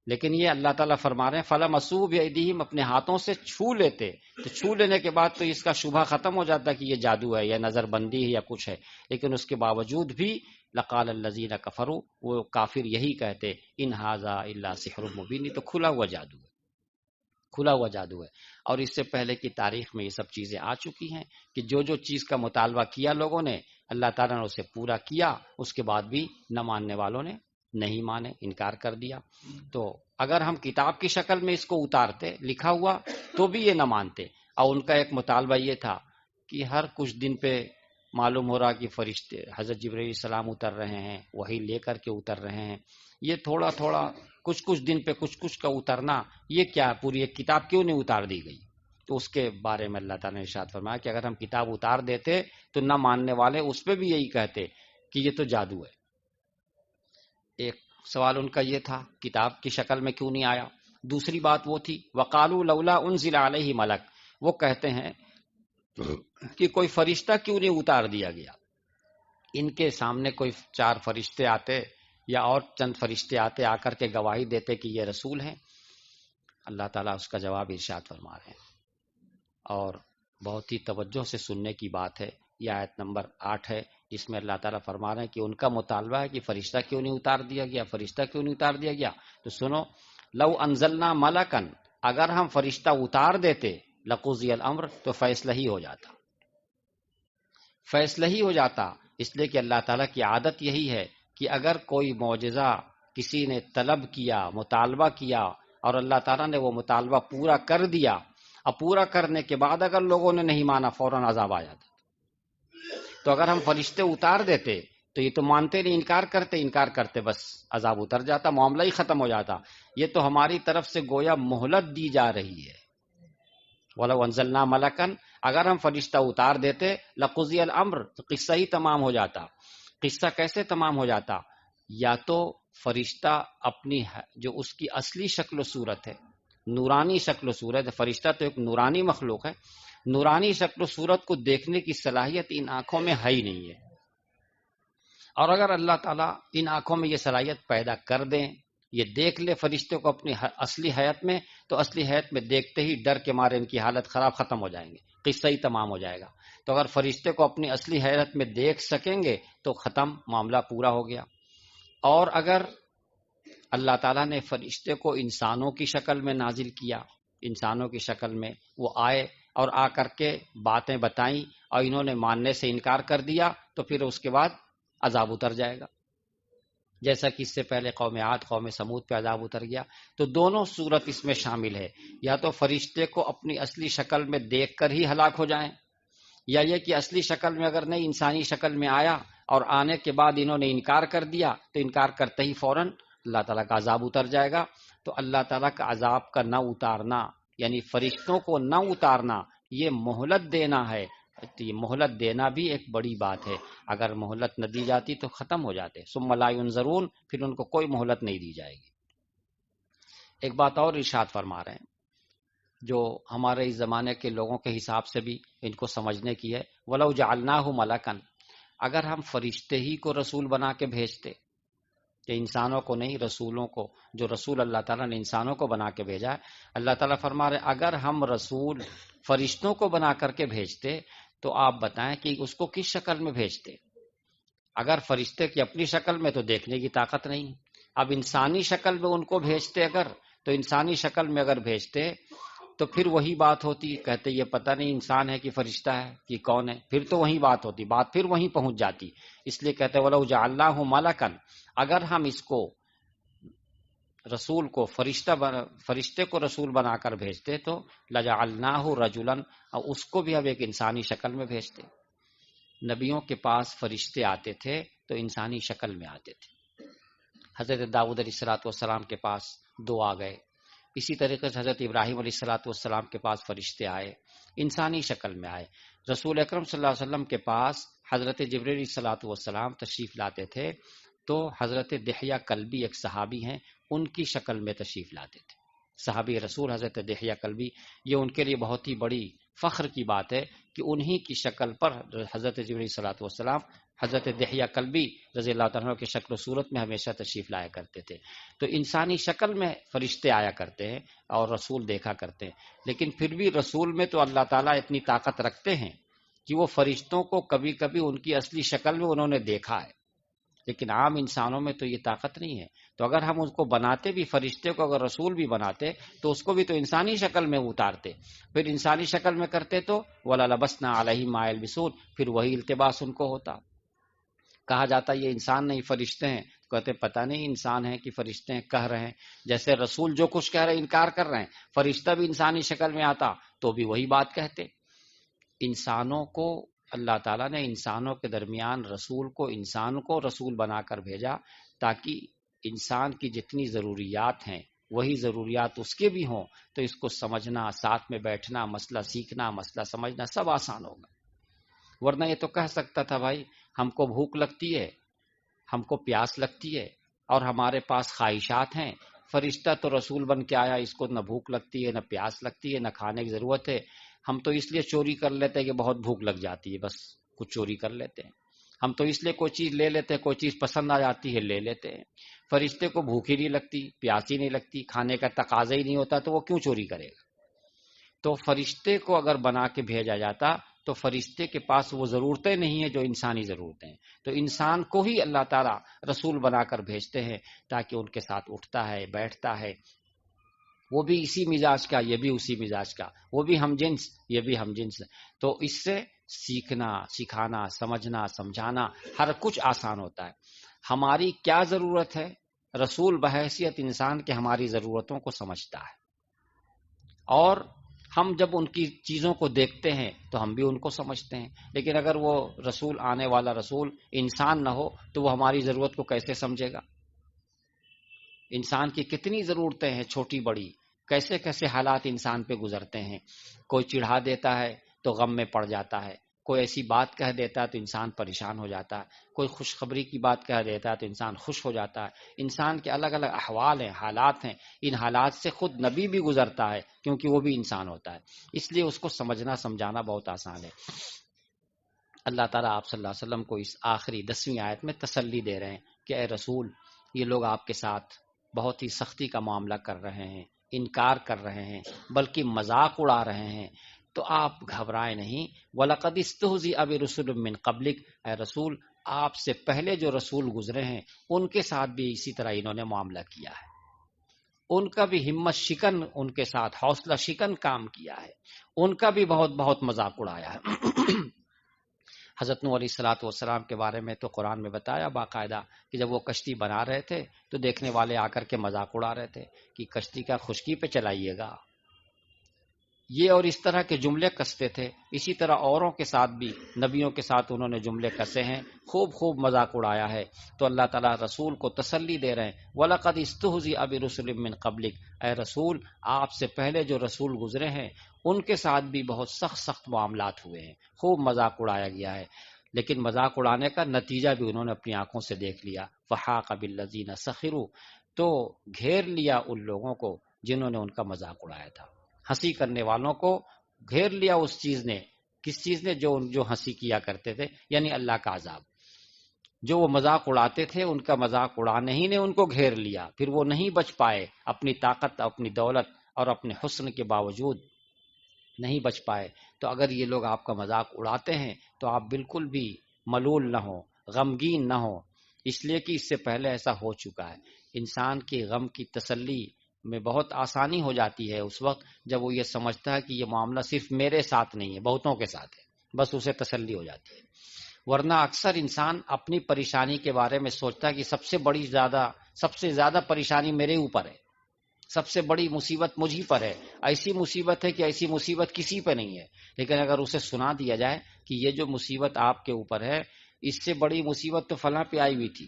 لیکن یہ اللہ تعالیٰ فرما رہے ہیں فَلَمَسُوهُ بِأَيْدِيهِمْ، اپنے ہاتھوں سے چھو لیتے، تو چھو لینے کے بعد تو اس کا شبہ ختم ہو جاتا کہ یہ جادو ہے یا نظر بندی ہے یا کچھ ہے، لیکن اس کے باوجود بھی لقال الذین کفروا، وہ کافر یہی کہتے ان ھذا الا سحر مبین، تو کھلا ہوا جادو ہے، کھلا ہوا جادو ہے۔ اور اس سے پہلے کی تاریخ میں یہ سب چیزیں آ چکی ہیں کہ جو چیز کا مطالبہ کیا لوگوں نے، اللہ تعالیٰ نے اسے پورا کیا، اس کے بعد بھی نہ ماننے والوں نے نہیں مانے، انکار کر دیا۔ تو اگر ہم کتاب کی شکل میں اس کو اتارتے لکھا ہوا تو بھی یہ نہ مانتے، اور ان کا ایک مطالبہ یہ تھا کہ ہر کچھ دن پہ معلوم ہو رہا کہ فرشتے حضرت جبرائیل علیہ السلام اتر رہے ہیں، وہی لے کر کے اتر رہے ہیں، یہ تھوڑا تھوڑا کچھ دن پہ کچھ کا اترنا، یہ کیا پوری ایک کتاب کیوں نہیں اتار دی گئی؟ تو اس کے بارے میں اللہ تعالیٰ نے ارشاد فرمایا کہ اگر ہم کتاب اتار دیتے تو نہ ماننے والے اس پہ بھی یہی کہتے کہ یہ تو جادو ہے، ایک سوال ان کا یہ تھا کتاب کی شکل میں کیوں نہیں آیا. دوسری بات وہ تھی وقالوا لولا انزل علیہ ملک، وہ کہتے ہیں کہ کوئی فرشتہ کیوں نہیں اتار دیا گیا. ان کے سامنے کوئی 4 فرشتے آتے یا اور چند فرشتے آتے، آ کر کے گواہی دیتے کہ یہ رسول ہیں. اللہ تعالیٰ اس کا جواب ارشاد فرما رہے ہیں، اور بہت ہی توجہ سے سننے کی بات ہے. یہ آیت نمبر 8 ہے جس میں اللہ تعالیٰ فرما رہے ہیں کہ ان کا مطالبہ ہے کہ فرشتہ کیوں نہیں اتار دیا گیا، فرشتہ کیوں نہیں اتار دیا گیا. تو سنو، لو انزلنا ملکن، اگر ہم فرشتہ اتار دیتے، لقضی الامر، تو فیصلہ ہی ہو جاتا، فیصلہ ہی ہو جاتا. اس لیے کہ اللہ تعالیٰ کی عادت یہی ہے کہ اگر کوئی معجزہ کسی نے طلب کیا، مطالبہ کیا، اور اللہ تعالیٰ نے وہ مطالبہ پورا کر دیا، اب پورا کرنے کے بعد اگر لوگوں نے نہیں مانا فوراً عذاب آ جاتا. تو اگر ہم فرشتے اتار دیتے تو یہ تو مانتے نہیں، انکار کرتے، بس عذاب اتر جاتا، معاملہ ہی ختم ہو جاتا. یہ تو ہماری طرف سے گویا مہلت دی جا رہی ہے. وَلَوْ أَنزَلْنَا مَلَكًا، اگر ہم فرشتہ اتار دیتے، لَقُضِيَ الْأَمْرُ، تو قصہ ہی تمام ہو جاتا. قصہ کیسے تمام ہو جاتا؟ یا تو فرشتہ اپنی جو اس کی اصلی شکل و صورت ہے، نورانی شکل و صورت ہے، فرشتہ تو ایک نورانی مخلوق ہے، نورانی شکل و صورت کو دیکھنے کی صلاحیت ان آنکھوں میں ہے ہی نہیں ہے. اور اگر اللہ تعالیٰ ان آنکھوں میں یہ صلاحیت پیدا کر دیں، یہ دیکھ لے فرشتے کو اپنی اصلی حیت میں، تو اصلی حیت میں دیکھتے ہی ڈر کے مارے ان کی حالت خراب ختم ہو جائیں گے، قصہ ہی تمام ہو جائے گا. تو اگر فرشتے کو اپنی اصلی حیت میں دیکھ سکیں گے تو ختم، معاملہ پورا ہو گیا. اور اگر اللہ تعالیٰ نے فرشتے کو انسانوں کی شکل میں نازل کیا، انسانوں کی شکل میں وہ آئے اور آ کر کے باتیں بتائیں اور انہوں نے ماننے سے انکار کر دیا، تو پھر اس کے بعد عذاب اتر جائے گا، جیسا کہ اس سے پہلے قوم عاد، قوم سمود پہ عذاب اتر گیا. تو دونوں صورت اس میں شامل ہے، یا تو فرشتے کو اپنی اصلی شکل میں دیکھ کر ہی ہلاک ہو جائیں، یا یہ کہ اصلی شکل میں اگر نہیں انسانی شکل میں آیا اور آنے کے بعد انہوں نے انکار کر دیا تو انکار کرتے ہی فوراً اللہ تعالیٰ کا عذاب اتر جائے گا. تو اللہ تعالیٰ کا عذاب کا نہ اتارنا، یعنی فرشتوں کو نہ اتارنا، یہ مہلت دینا ہے. تو یہ مہلت دینا بھی ایک بڑی بات ہے. اگر مہلت نہ دی جاتی تو ختم ہو جاتے، ثم لا ينظرون، پھر ان کو کوئی مہلت نہیں دی جائے گی. ایک بات اور ارشاد فرما رہے ہیں جو ہمارے اس زمانے کے لوگوں کے حساب سے بھی ان کو سمجھنے کی ہے. وَلَوْ جَعَلْنَاهُ مَلَكًا، اگر ہم فرشتے ہی کو رسول بنا کے بھیجتے، کہ انسانوں کو نہیں، رسولوں کو، جو رسول اللہ تعالیٰ نے انسانوں کو بنا کے بھیجا ہے. اللہ تعالیٰ فرما رہے اگر ہم رسول فرشتوں کو بنا کر کے بھیجتے تو آپ بتائیں کہ اس کو کس شکل میں بھیجتے. اگر فرشتے کی اپنی شکل میں تو دیکھنے کی طاقت نہیں، اب انسانی شکل میں ان کو بھیجتے، اگر تو انسانی شکل میں اگر بھیجتے تو پھر وہی بات ہوتی، کہتے یہ پتہ نہیں انسان ہے کہ فرشتہ ہے کہ کون ہے، پھر تو وہی بات ہوتی، بات پھر وہیں پہنچ جاتی. اس لیے کہتے وَلَوْ جَعَلْنَاهُ مَلَكًا، اگر ہم اس کو رسول کو فرشتے کو رسول بنا کر بھیجتے تو لَجَعَلْنَاهُ رَجُلًا، اور اس کو بھی اب ایک انسانی شکل میں بھیجتے. نبیوں کے پاس فرشتے آتے تھے تو انسانی شکل میں آتے تھے. حضرت داؤد علیہ السلام کے پاس 2 آ گئے، اسی طریقے سے حضرت ابراہیم علیہ السلام کے پاس فرشتے آئے، انسانی شکل میں آئے. رسول اکرم صلی اللہ علیہ وسلم کے پاس حضرت جبرائیل علیہ السلام تشریف لاتے تھے تو حضرت دحیہ کلبی ایک صحابی ہیں، ان کی شکل میں تشریف لاتے تھے. صحابی رسول حضرت دحیہ کلبی، یہ ان کے لیے بہت ہی بڑی فخر کی بات ہے کہ انہی کی شکل پر حضرت جبرائیل علیہ السلام حضرت دحیہ کلبی رضی اللہ عنہ کی شکل و صورت میں ہمیشہ تشریف لایا کرتے تھے. تو انسانی شکل میں فرشتے آیا کرتے ہیں اور رسول دیکھا کرتے ہیں، لیکن پھر بھی رسول میں تو اللہ تعالیٰ اتنی طاقت رکھتے ہیں کہ وہ فرشتوں کو کبھی کبھی ان کی اصلی شکل میں انہوں نے دیکھا ہے، لیکن عام انسانوں میں تو یہ طاقت نہیں ہے. تو اگر ہم اس کو بناتے بھی، فرشتے کو اگر رسول بھی بناتے تو اس کو بھی تو انسانی شکل میں اتارتے، پھر انسانی شکل میں کرتے تو وَلَا لَبَسْنَا عَلَيْهِمْ مَا يَلْبِسُونَ، پھر وہی التباس ان کو ہوتا. کہا جاتا یہ انسان نہیں فرشتے ہیں، کہتے پتہ نہیں انسان ہیں کہ فرشتے ہیں، کہہ رہے ہیں جیسے رسول جو کچھ کہہ رہے ہیں انکار کر رہے ہیں، فرشتہ بھی انسانی شکل میں آتا تو بھی وہی بات کہتے. انسانوں کو اللہ تعالیٰ نے انسانوں کے درمیان رسول کو، انسان کو رسول بنا کر بھیجا تاکہ انسان کی جتنی ضروریات ہیں وہی ضروریات اس کے بھی ہوں، تو اس کو سمجھنا، ساتھ میں بیٹھنا، مسئلہ سیکھنا، مسئلہ سمجھنا سب آسان ہوگا. ورنہ یہ تو کہہ سکتا تھا بھائی ہم کو بھوک لگتی ہے، ہم کو پیاس لگتی ہے، اور ہمارے پاس خواہشات ہیں. فرشتہ تو رسول بن کے آیا، اس کو نہ بھوک لگتی ہے، نہ پیاس لگتی ہے، نہ کھانے کی ضرورت ہے. ہم تو اس لیے چوری کر لیتے ہیں کہ بہت بھوک لگ جاتی ہے، بس کچھ چوری کر لیتے ہیں. ہم تو اس لیے کوئی چیز لے لیتے ہیں، کوئی چیز پسند آ جاتی ہے لے لیتے ہیں. فرشتے کو بھوک ہی نہیں لگتی، پیاس ہی نہیں لگتی، کھانے کا تقاضا ہی نہیں ہوتا، تو وہ کیوں چوری کرے گا؟ تو فرشتے کو اگر بنا کے بھیجا جاتا تو فرشتے کے پاس وہ ضرورتیں نہیں ہیں جو انسانی ضرورتیں ہیں. تو انسان کو ہی اللہ تعالیٰ رسول بنا کر بھیجتے ہیں تاکہ ان کے ساتھ اٹھتا ہے، بیٹھتا ہے. وہ بھی اسی مزاج کا، یہ بھی اسی مزاج کا، وہ بھی ہم جنس، یہ بھی ہم جنس. تو اس سے سیکھنا، سکھانا، سمجھنا، سمجھانا ہر کچھ آسان ہوتا ہے. ہماری کیا ضرورت ہے؟ رسول بحیثیت انسان کے ہماری ضرورتوں کو سمجھتا ہے، اور ہم جب ان کی چیزوں کو دیکھتے ہیں تو ہم بھی ان کو سمجھتے ہیں. لیکن اگر وہ رسول، آنے والا رسول انسان نہ ہو تو وہ ہماری ضرورت کو کیسے سمجھے گا؟ انسان کی کتنی ضرورتیں ہیں، چھوٹی بڑی، کیسے کیسے حالات انسان پہ گزرتے ہیں. کوئی چڑھا دیتا ہے تو غم میں پڑ جاتا ہے، کوئی ایسی بات کہہ دیتا ہے تو انسان پریشان ہو جاتا ہے، کوئی خوشخبری کی بات کہہ دیتا ہے تو انسان خوش ہو جاتا ہے. انسان کے الگ الگ احوال ہیں، حالات ہیں. ان حالات سے خود نبی بھی گزرتا ہے کیونکہ وہ بھی انسان ہوتا ہے، اس لیے اس کو سمجھنا سمجھانا بہت آسان ہے. اللہ تعالیٰ آپ صلی اللہ علیہ وسلم کو اس آخری 10ویں آیت میں تسلی دے رہے ہیں کہ اے رسول، یہ لوگ آپ کے ساتھ بہت ہی سختی کا معاملہ کر رہے ہیں، انکار کر رہے ہیں، بلکہ مذاق اڑا رہے ہیں، تو آپ گھبرائیں نہیں. وَلَقَدِ اسْتُهْزِئَ بِرُسُلٍ مِّن قَبْلِكَ، اے رسول آپ سے پہلے جو رسول گزرے ہیں ان کے ساتھ بھی اسی طرح انہوں نے معاملہ کیا ہے. ان کا بھی ہمت شکن، ان کے ساتھ حوصلہ شکن کام کیا ہے، ان کا بھی بہت بہت مذاق اڑایا ہے. حضرت نوح علیہ الصلوۃ والسلام کے بارے میں تو قرآن میں بتایا باقاعدہ کہ جب وہ کشتی بنا رہے تھے تو دیکھنے والے آ کر کے مذاق اڑا رہے تھے کہ کشتی کا خشکی پہ چلائیے گا، یہ اور اس طرح کے جملے کستے تھے. اسی طرح اوروں کے ساتھ بھی، نبیوں کے ساتھ انہوں نے جملے کسے ہیں، خوب خوب مذاق اڑایا ہے. تو اللہ تعالیٰ رسول کو تسلی دے رہے ہیں، وَلَقَدِ اسْتُهْزِئَ بِرُسُلٍ مِّن قَبْلِكَ، اے رسول آپ سے پہلے جو رسول گزرے ہیں ان کے ساتھ بھی بہت سخت سخت معاملات ہوئے ہیں، خوب مذاق اڑایا گیا ہے. لیکن مذاق اڑانے کا نتیجہ بھی انہوں نے اپنی آنکھوں سے دیکھ لیا. فَحَاقَ بِالَّذِينَ سَخِرُوا، تو گھیر لیا ان لوگوں کو جنہوں نے ان کا مذاق اڑایا تھا. ہنسی کرنے والوں کو گھیر لیا اس چیز نے. کس چیز نے؟ جو ہنسی کیا کرتے تھے، یعنی اللہ کا عذاب. جو وہ مذاق اڑاتے تھے ان کا مذاق اڑانے ہی نے ان کو گھیر لیا، پھر وہ نہیں بچ پائے، اپنی طاقت، اپنی دولت اور اپنے حسن کے باوجود نہیں بچ پائے. تو اگر یہ لوگ آپ کا مذاق اڑاتے ہیں تو آپ بالکل بھی ملول نہ ہو، غمگین نہ ہو، اس لیے کہ اس سے پہلے ایسا ہو چکا ہے. انسان کی غم کی تسلی میں بہت آسانی ہو جاتی ہے اس وقت جب وہ یہ سمجھتا ہے کہ یہ معاملہ صرف میرے ساتھ نہیں ہے، بہتوں کے ساتھ ہے، بس اسے تسلی ہو جاتی ہے. ورنہ اکثر انسان اپنی پریشانی کے بارے میں سوچتا ہے کہ سب سے زیادہ پریشانی میرے اوپر ہے، سب سے بڑی مصیبت مجھ ہی پر ہے، ایسی مصیبت ہے کہ ایسی مصیبت کسی پہ نہیں ہے. لیکن اگر اسے سنا دیا جائے کہ یہ جو مصیبت آپ کے اوپر ہے اس سے بڑی مصیبت تو فلاں پہ آئی ہوئی تھی،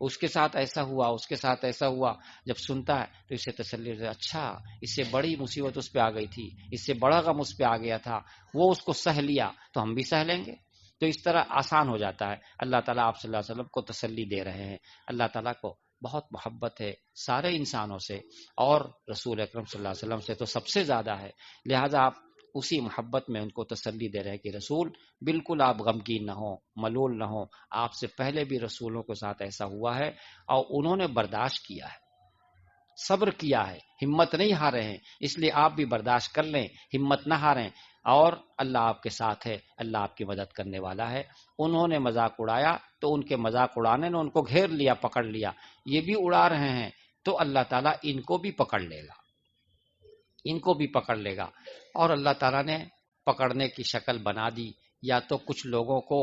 اس کے ساتھ ایسا ہوا، اس کے ساتھ ایسا ہوا، جب سنتا ہے تو اسے تسلی ہوتی ہے، اچھا اس سے بڑی مصیبت اس پہ آ گئی تھی، اس سے بڑا غم اس پہ آ گیا تھا، وہ اس کو سہ لیا تو ہم بھی سہ لیں گے. تو اس طرح آسان ہو جاتا ہے. اللہ تعالیٰ آپ صلی اللہ علیہ وسلم کو تسلی دے رہے ہیں. اللہ تعالیٰ کو بہت محبت ہے سارے انسانوں سے، اور رسول اکرم صلی اللہ علیہ وسلم سے تو سب سے زیادہ ہے. لہذا آپ اسی محبت میں ان کو تسلی دے رہے ہیں کہ رسول بالکل آپ غمگین نہ ہوں، ملول نہ ہوں. آپ سے پہلے بھی رسولوں کے ساتھ ایسا ہوا ہے اور انہوں نے برداشت کیا ہے، صبر کیا ہے، ہمت نہیں ہارے ہیں. اس لیے آپ بھی برداشت کر لیں، ہمت نہ ہاریں، اور اللہ آپ کے ساتھ ہے، اللہ آپ کی مدد کرنے والا ہے. انہوں نے مذاق اڑایا تو ان کے مذاق اڑانے نے ان کو گھیر لیا، پکڑ لیا. یہ بھی اڑا رہے ہیں تو اللہ تعالیٰ ان کو بھی پکڑ لے گا، ان کو بھی پکڑ لے گا. اور اللہ تعالیٰ نے پکڑنے کی شکل بنا دی، یا تو کچھ لوگوں کو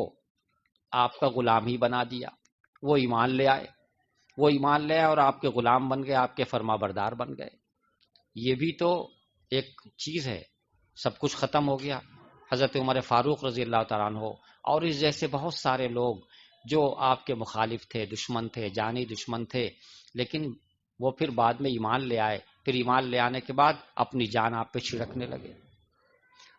آپ کا غلام ہی بنا دیا، وہ ایمان لے آئے اور آپ کے غلام بن گئے، آپ کے فرما بردار بن گئے. یہ بھی تو ایک چیز ہے. سب کچھ ختم ہو گیا. حضرت عمر فاروق رضی اللہ تعالیٰ عنہ اور اس جیسے بہت سارے لوگ جو آپ کے مخالف تھے، دشمن تھے، جانی دشمن تھے، لیکن وہ پھر بعد میں ایمان لے آئے. پھر ایمان لے آنے کے بعد اپنی جان آپ پہ چھڑکنے لگے.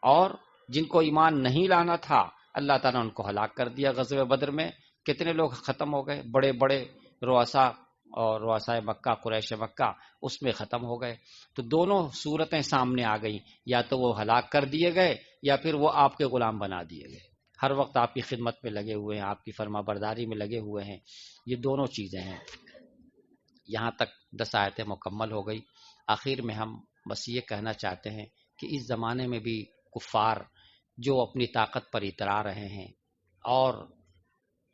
اور جن کو ایمان نہیں لانا تھا اللہ تعالیٰ نے ان کو ہلاک کر دیا. غزوہ بدر میں کتنے لوگ ختم ہو گئے، بڑے بڑے رؤسا اور رؤسائے مکہ قریش مکہ اس میں ختم ہو گئے. تو دونوں صورتیں سامنے آ گئیں، یا تو وہ ہلاک کر دیے گئے یا پھر وہ آپ کے غلام بنا دیے گئے. ہر وقت آپ کی خدمت میں لگے ہوئے ہیں، آپ کی فرما برداری میں لگے ہوئے ہیں. یہ دونوں چیزیں ہیں. یہاں تک 10 آیتیں مکمل ہو گئی. آخر میں ہم بس یہ کہنا چاہتے ہیں کہ اس زمانے میں بھی کفار جو اپنی طاقت پر اترا رہے ہیں اور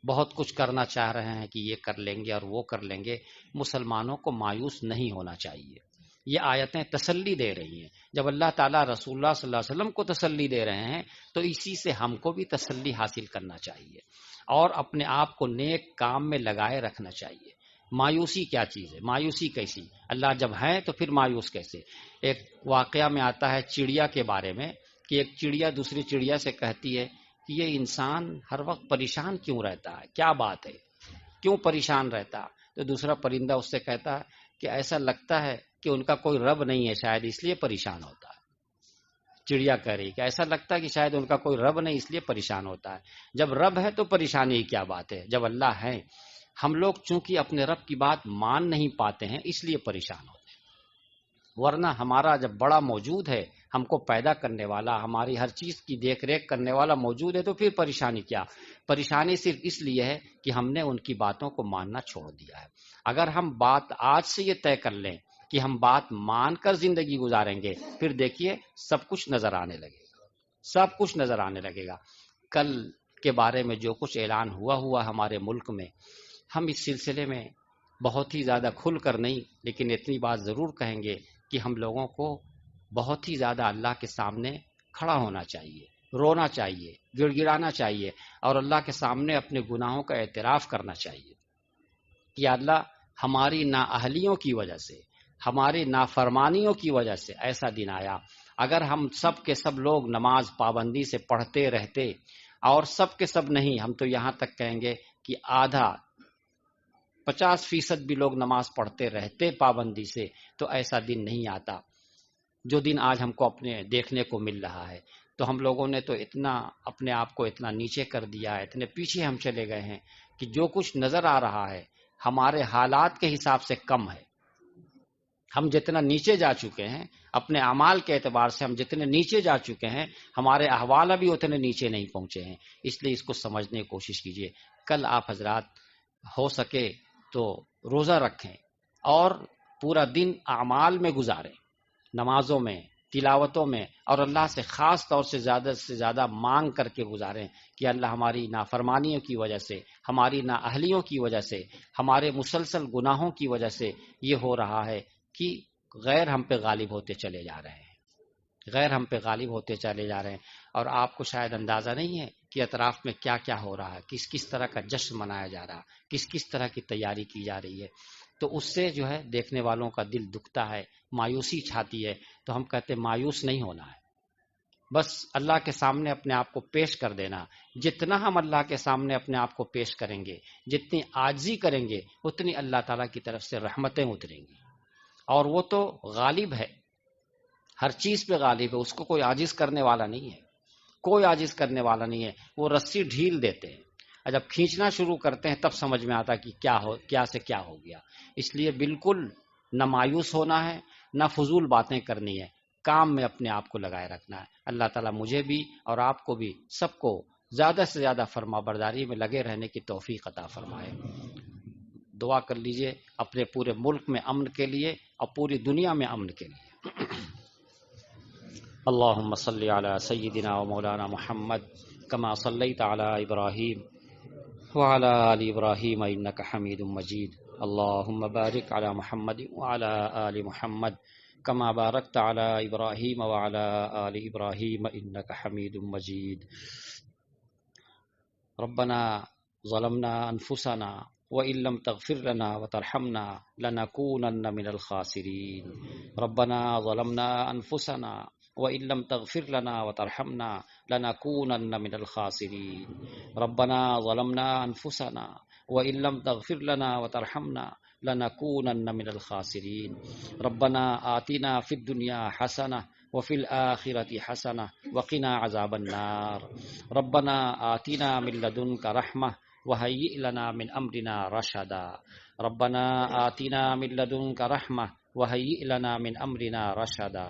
بہت کچھ کرنا چاہ رہے ہیں کہ یہ کر لیں گے اور وہ کر لیں گے، مسلمانوں کو مایوس نہیں ہونا چاہیے. یہ آیتیں تسلی دے رہی ہیں. جب اللہ تعالیٰ رسول اللہ صلی اللہ علیہ وسلم کو تسلی دے رہے ہیں تو اسی سے ہم کو بھی تسلی حاصل کرنا چاہیے اور اپنے آپ کو نیک کام میں لگائے رکھنا چاہیے. مایوسی کیا چیز ہے؟ مایوسی کیسی؟ اللہ جب ہے تو پھر مایوس کیسے؟ ایک واقعہ میں آتا ہے چڑیا کے بارے میں کہ ایک چڑیا دوسری چڑیا سے کہتی ہے کہ یہ انسان ہر وقت پریشان کیوں رہتا ہے، کیا بات ہے، کیوں پریشان رہتا؟ تو دوسرا پرندہ اس سے کہتا ہے کہ ایسا لگتا ہے کہ ان کا کوئی رب نہیں ہے، شاید اس لیے پریشان ہوتا ہے. چڑیا کہہ رہی کہ ایسا لگتا ہے کہ شاید ان کا کوئی رب نہیں، اس لیے پریشان ہوتا ہے. جب رب ہے تو پریشانی کیا بات ہے؟ جب اللہ ہے، ہم لوگ چونکہ اپنے رب کی بات مان نہیں پاتے ہیں اس لیے پریشان ہوتے ہیں. ورنہ ہمارا جب بڑا موجود ہے، ہم کو پیدا کرنے والا، ہماری ہر چیز کی دیکھ ریکھ کرنے والا موجود ہے، تو پھر پریشانی کیا؟ پریشانی صرف اس لیے ہے کہ ہم نے ان کی باتوں کو ماننا چھوڑ دیا ہے. اگر ہم بات آج سے یہ طے کر لیں کہ ہم بات مان کر زندگی گزاریں گے، پھر دیکھیے سب کچھ نظر آنے لگے گا، سب کچھ نظر آنے لگے گا. کل کے بارے میں جو کچھ اعلان ہوا ہمارے ملک میں، ہم اس سلسلے میں بہت ہی زیادہ کھل کر نہیں، لیکن اتنی بات ضرور کہیں گے کہ ہم لوگوں کو بہت ہی زیادہ اللہ کے سامنے کھڑا ہونا چاہیے، رونا چاہیے، گڑ گڑانا چاہیے اور اللہ کے سامنے اپنے گناہوں کا اعتراف کرنا چاہیے. یا اللہ، ہماری نااہلیوں کی وجہ سے، ہماری نافرمانیوں کی وجہ سے ایسا دن آیا. اگر ہم سب کے سب لوگ نماز پابندی سے پڑھتے رہتے، اور سب کے سب نہیں، ہم تو یہاں تک کہیں گے کہ آدھا 50% بھی لوگ نماز پڑھتے رہتے پابندی سے، تو ایسا دن نہیں آتا جو دن آج ہم کو اپنے دیکھنے کو مل رہا ہے. تو ہم لوگوں نے تو اتنا اپنے آپ کو اتنا نیچے کر دیا ہے، اتنے پیچھے ہم چلے گئے ہیں کہ جو کچھ نظر آ رہا ہے ہمارے حالات کے حساب سے کم ہے. ہم جتنا نیچے جا چکے ہیں اپنے اعمال کے اعتبار سے، ہم جتنے نیچے جا چکے ہیں ہمارے احوال ابھی اتنے نیچے نہیں پہنچے ہیں. اس لیے اس کو سمجھنے کی کوشش کیجیے. کل آپ حضرات ہو سکے تو روزہ رکھیں اور پورا دن اعمال میں گزاریں، نمازوں میں، تلاوتوں میں، اور اللہ سے خاص طور سے زیادہ مانگ کر کے گزاریں کہ اللہ ہماری نافرمانیوں کی وجہ سے، ہماری نااہلیوں کی وجہ سے، ہمارے مسلسل گناہوں کی وجہ سے یہ ہو رہا ہے کہ غیر ہم پہ غالب ہوتے چلے جا رہے ہیں، غیر ہم پہ غالب ہوتے چلے جا رہے ہیں. اور آپ کو شاید اندازہ نہیں ہے کہ اطراف میں کیا کیا ہو رہا ہے، کس طرح کا جشن منایا جا رہا ہے، کس طرح کی تیاری کی جا رہی ہے. تو اس سے جو ہے دیکھنے والوں کا دل دکھتا ہے، مایوسی چھاتی ہے. تو ہم کہتے ہیں مایوس نہیں ہونا ہے، بس اللہ کے سامنے اپنے آپ کو پیش کر دینا. جتنا ہم اللہ کے سامنے اپنے آپ کو پیش کریں گے، جتنی عاجزی کریں گے، اتنی اللہ تعالیٰ کی طرف سے رحمتیں اتریں گی. اور وہ تو غالب ہے، ہر چیز پہ غالب ہے، اس کو کوئی عاجز کرنے والا نہیں ہے، کوئی عاجز کرنے والا نہیں ہے. وہ رسی ڈھیل دیتے ہیں، اور جب کھینچنا شروع کرتے ہیں تب سمجھ میں آتا کہ کیا سے کیا ہو گیا. اس لیے بالکل نہ مایوس ہونا ہے، نہ فضول باتیں کرنی ہے، کام میں اپنے آپ کو لگائے رکھنا ہے. اللہ تعالیٰ مجھے بھی اور آپ کو بھی، سب کو زیادہ سے زیادہ فرما برداری میں لگے رہنے کی توفیق عطا فرمائے. دعا کر لیجئے اپنے پورے ملک میں امن کے لیے اور پوری دنیا میں امن کے لیے. اللهم صل على سيدنا ومولانا محمد كما صليت على إبراهيم وعلى آل إبراهيم إنك حميد مجيد. اللهم بارك على محمد وعلى آل محمد كما باركت على إبراهيم وعلى آل إبراهيم إنك حميد مجيد. ربنا ظلمنا أنفسنا وإن لم تغفر لنا وترحمنا لنكونن من الخاسرين. ربنا ظلمنا أنفسنا وإن لم تغفر لنا وترحمنا لنكونن من الخاسرين. ربنا ظلمنا أنفسنا وإن لم تغفر لنا وترحمنا لنكونن من الخاسرين. ربنا آتنا في الدنيا حسنة وفي الآخرة حسنة وقنا عذاب النار. ربنا آتنا من لدنك رحمة وهيئ لنا من أمرنا رشدا ربنا آتنا من لدنك رحمة وهيئ لنا من أمرنا رشدا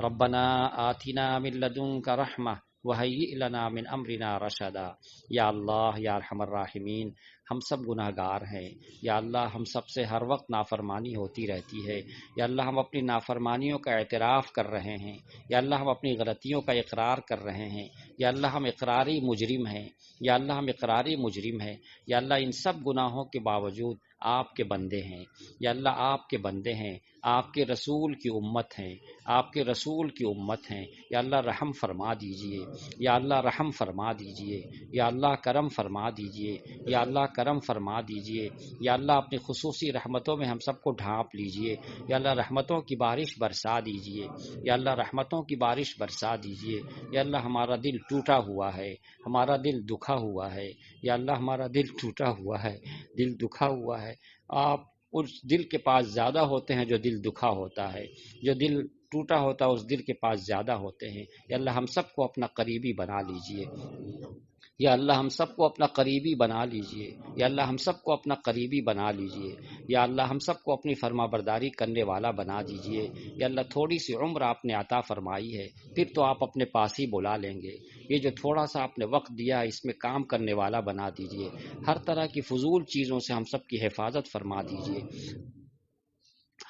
ربنا آتنا من لدنك رحمة وهيئ لنا من امرنا رشدا۔ یا اللہ یا ارحم الراحمین، ہم سب گناہ گار ہیں، یا اللہ ہم سب سے ہر وقت نافرمانی ہوتی رہتی ہے، یا اللہ ہم اپنی نافرمانیوں کا اعتراف کر رہے ہیں، یا اللہ ہم اپنی غلطیوں کا اقرار کر رہے ہیں، یا اللہ ہم اقراری مجرم ہیں، یا اللہ ہم اقراری مجرم ہیں، یا اللہ ان سب گناہوں کے باوجود آپ کے بندے ہیں، یا اللہ آپ کے بندے ہیں، آپ کے رسول کی امت ہیں، آپ کے رسول کی امت ہیں، یا اللہ رحم فرما دیجئے، یا اللہ رحم فرما دیجئے، یا اللہ کرم فرما دیجئے، یا اللہ کرم فرما دیجئے، یا اللہ اپنی خصوصی رحمتوں میں ہم سب کو ڈھانپ لیجئے، یا اللہ رحمتوں کی بارش برسا دیجئے، یا اللہ رحمتوں کی بارش برسا دیجئے، یا اللہ ہمارا دل ٹوٹا ہوا ہے، ہمارا دل دکھا ہوا ہے، یا اللہ ہمارا دل ٹوٹا ہوا ہے، دل دکھا ہوا ہے۔ آپ اس دل کے پاس زیادہ ہوتے ہیں جو دل دکھا ہوتا ہے، جو دل ٹوٹا ہوتا ہے اس دل کے پاس زیادہ ہوتے ہیں۔ یا اللہ ہم سب کو اپنا قریبی بنا لیجئے، یا اللہ ہم سب کو اپنا قریبی بنا لیجئے، یا اللہ ہم سب کو اپنا قریبی بنا لیجئے، یا اللہ ہم سب کو اپنی فرما برداری کرنے والا بنا دیجئے۔ یا اللہ تھوڑی سی عمر آپ نے عطا فرمائی ہے، پھر تو آپ اپنے پاس ہی بلا لیں گے، یہ جو تھوڑا سا آپ نے وقت دیا ہے اس میں کام کرنے والا بنا دیجئے، ہر طرح کی فضول چیزوں سے ہم سب کی حفاظت فرما دیجئے،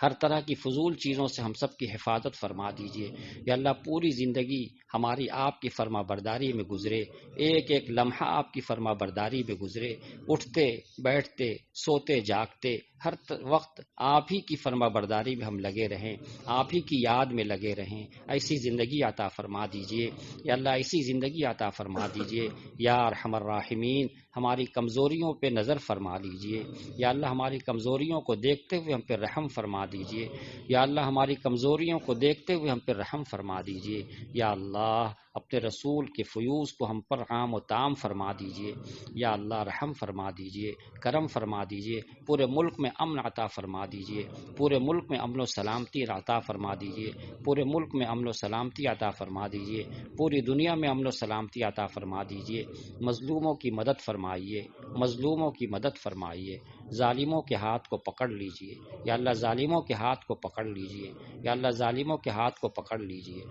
ہر طرح کی فضول چیزوں سے ہم سب کی حفاظت فرما دیجئے۔ یا اللہ پوری زندگی ہماری آپ کی فرما برداری میں گزرے، ایک ایک لمحہ آپ کی فرما برداری میں گزرے، اٹھتے بیٹھتے سوتے جاگتے ہر وقت آپ ہی کی فرما برداری میں ہم لگے رہیں، آپ ہی کی یاد میں لگے رہیں۔ ایسی زندگی عطا فرما دیجئے، یا اللہ ایسی زندگی عطا فرما دیجئے۔ یا ارحم الراحمین ہماری کمزوریوں پہ نظر فرما لیجئے، یا اللہ ہماری کمزوریوں کو دیکھتے ہوئے ہم پہ رحم فرما دیجئے، یا اللہ ہماری کمزوریوں کو دیکھتے ہوئے ہم پہ رحم فرما دیجئے۔ یا اللہ اپنے رسول کے فیوض کو ہم پر عام و تام فرما دیجئے، یا اللہ رحم فرما دیجئے، کرم فرما دیجئے، پورے ملک میں امن عطا فرما دیجئے، پورے ملک میں امن و سلامتی عطا فرما دیجئے، پورے ملک میں امن و سلامتی عطا فرما دیجئے، پوری دنیا میں امن و سلامتی عطا فرما دیجئے۔ مظلوموں کی مدد فرمائیے، مظلوموں کی مدد فرمائیے، ظالموں کے ہاتھ کو پکڑ لیجئے، یا اللہ ظالموں کے ہاتھ کو پکڑ لیجئے، یا اللہ ظالموں کے ہاتھ کو پکڑ لیجئے۔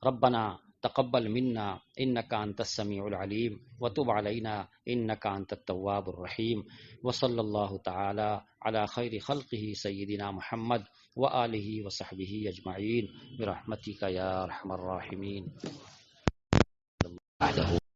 ربنا تقبل منا انك انت السميع العليم وتب علينا انك انت التواب الرحيم وصلى الله تعالى على خير خلقه سيدنا محمد وآله وصحبه اجمعين برحمتك يا ارحم الراحمين۔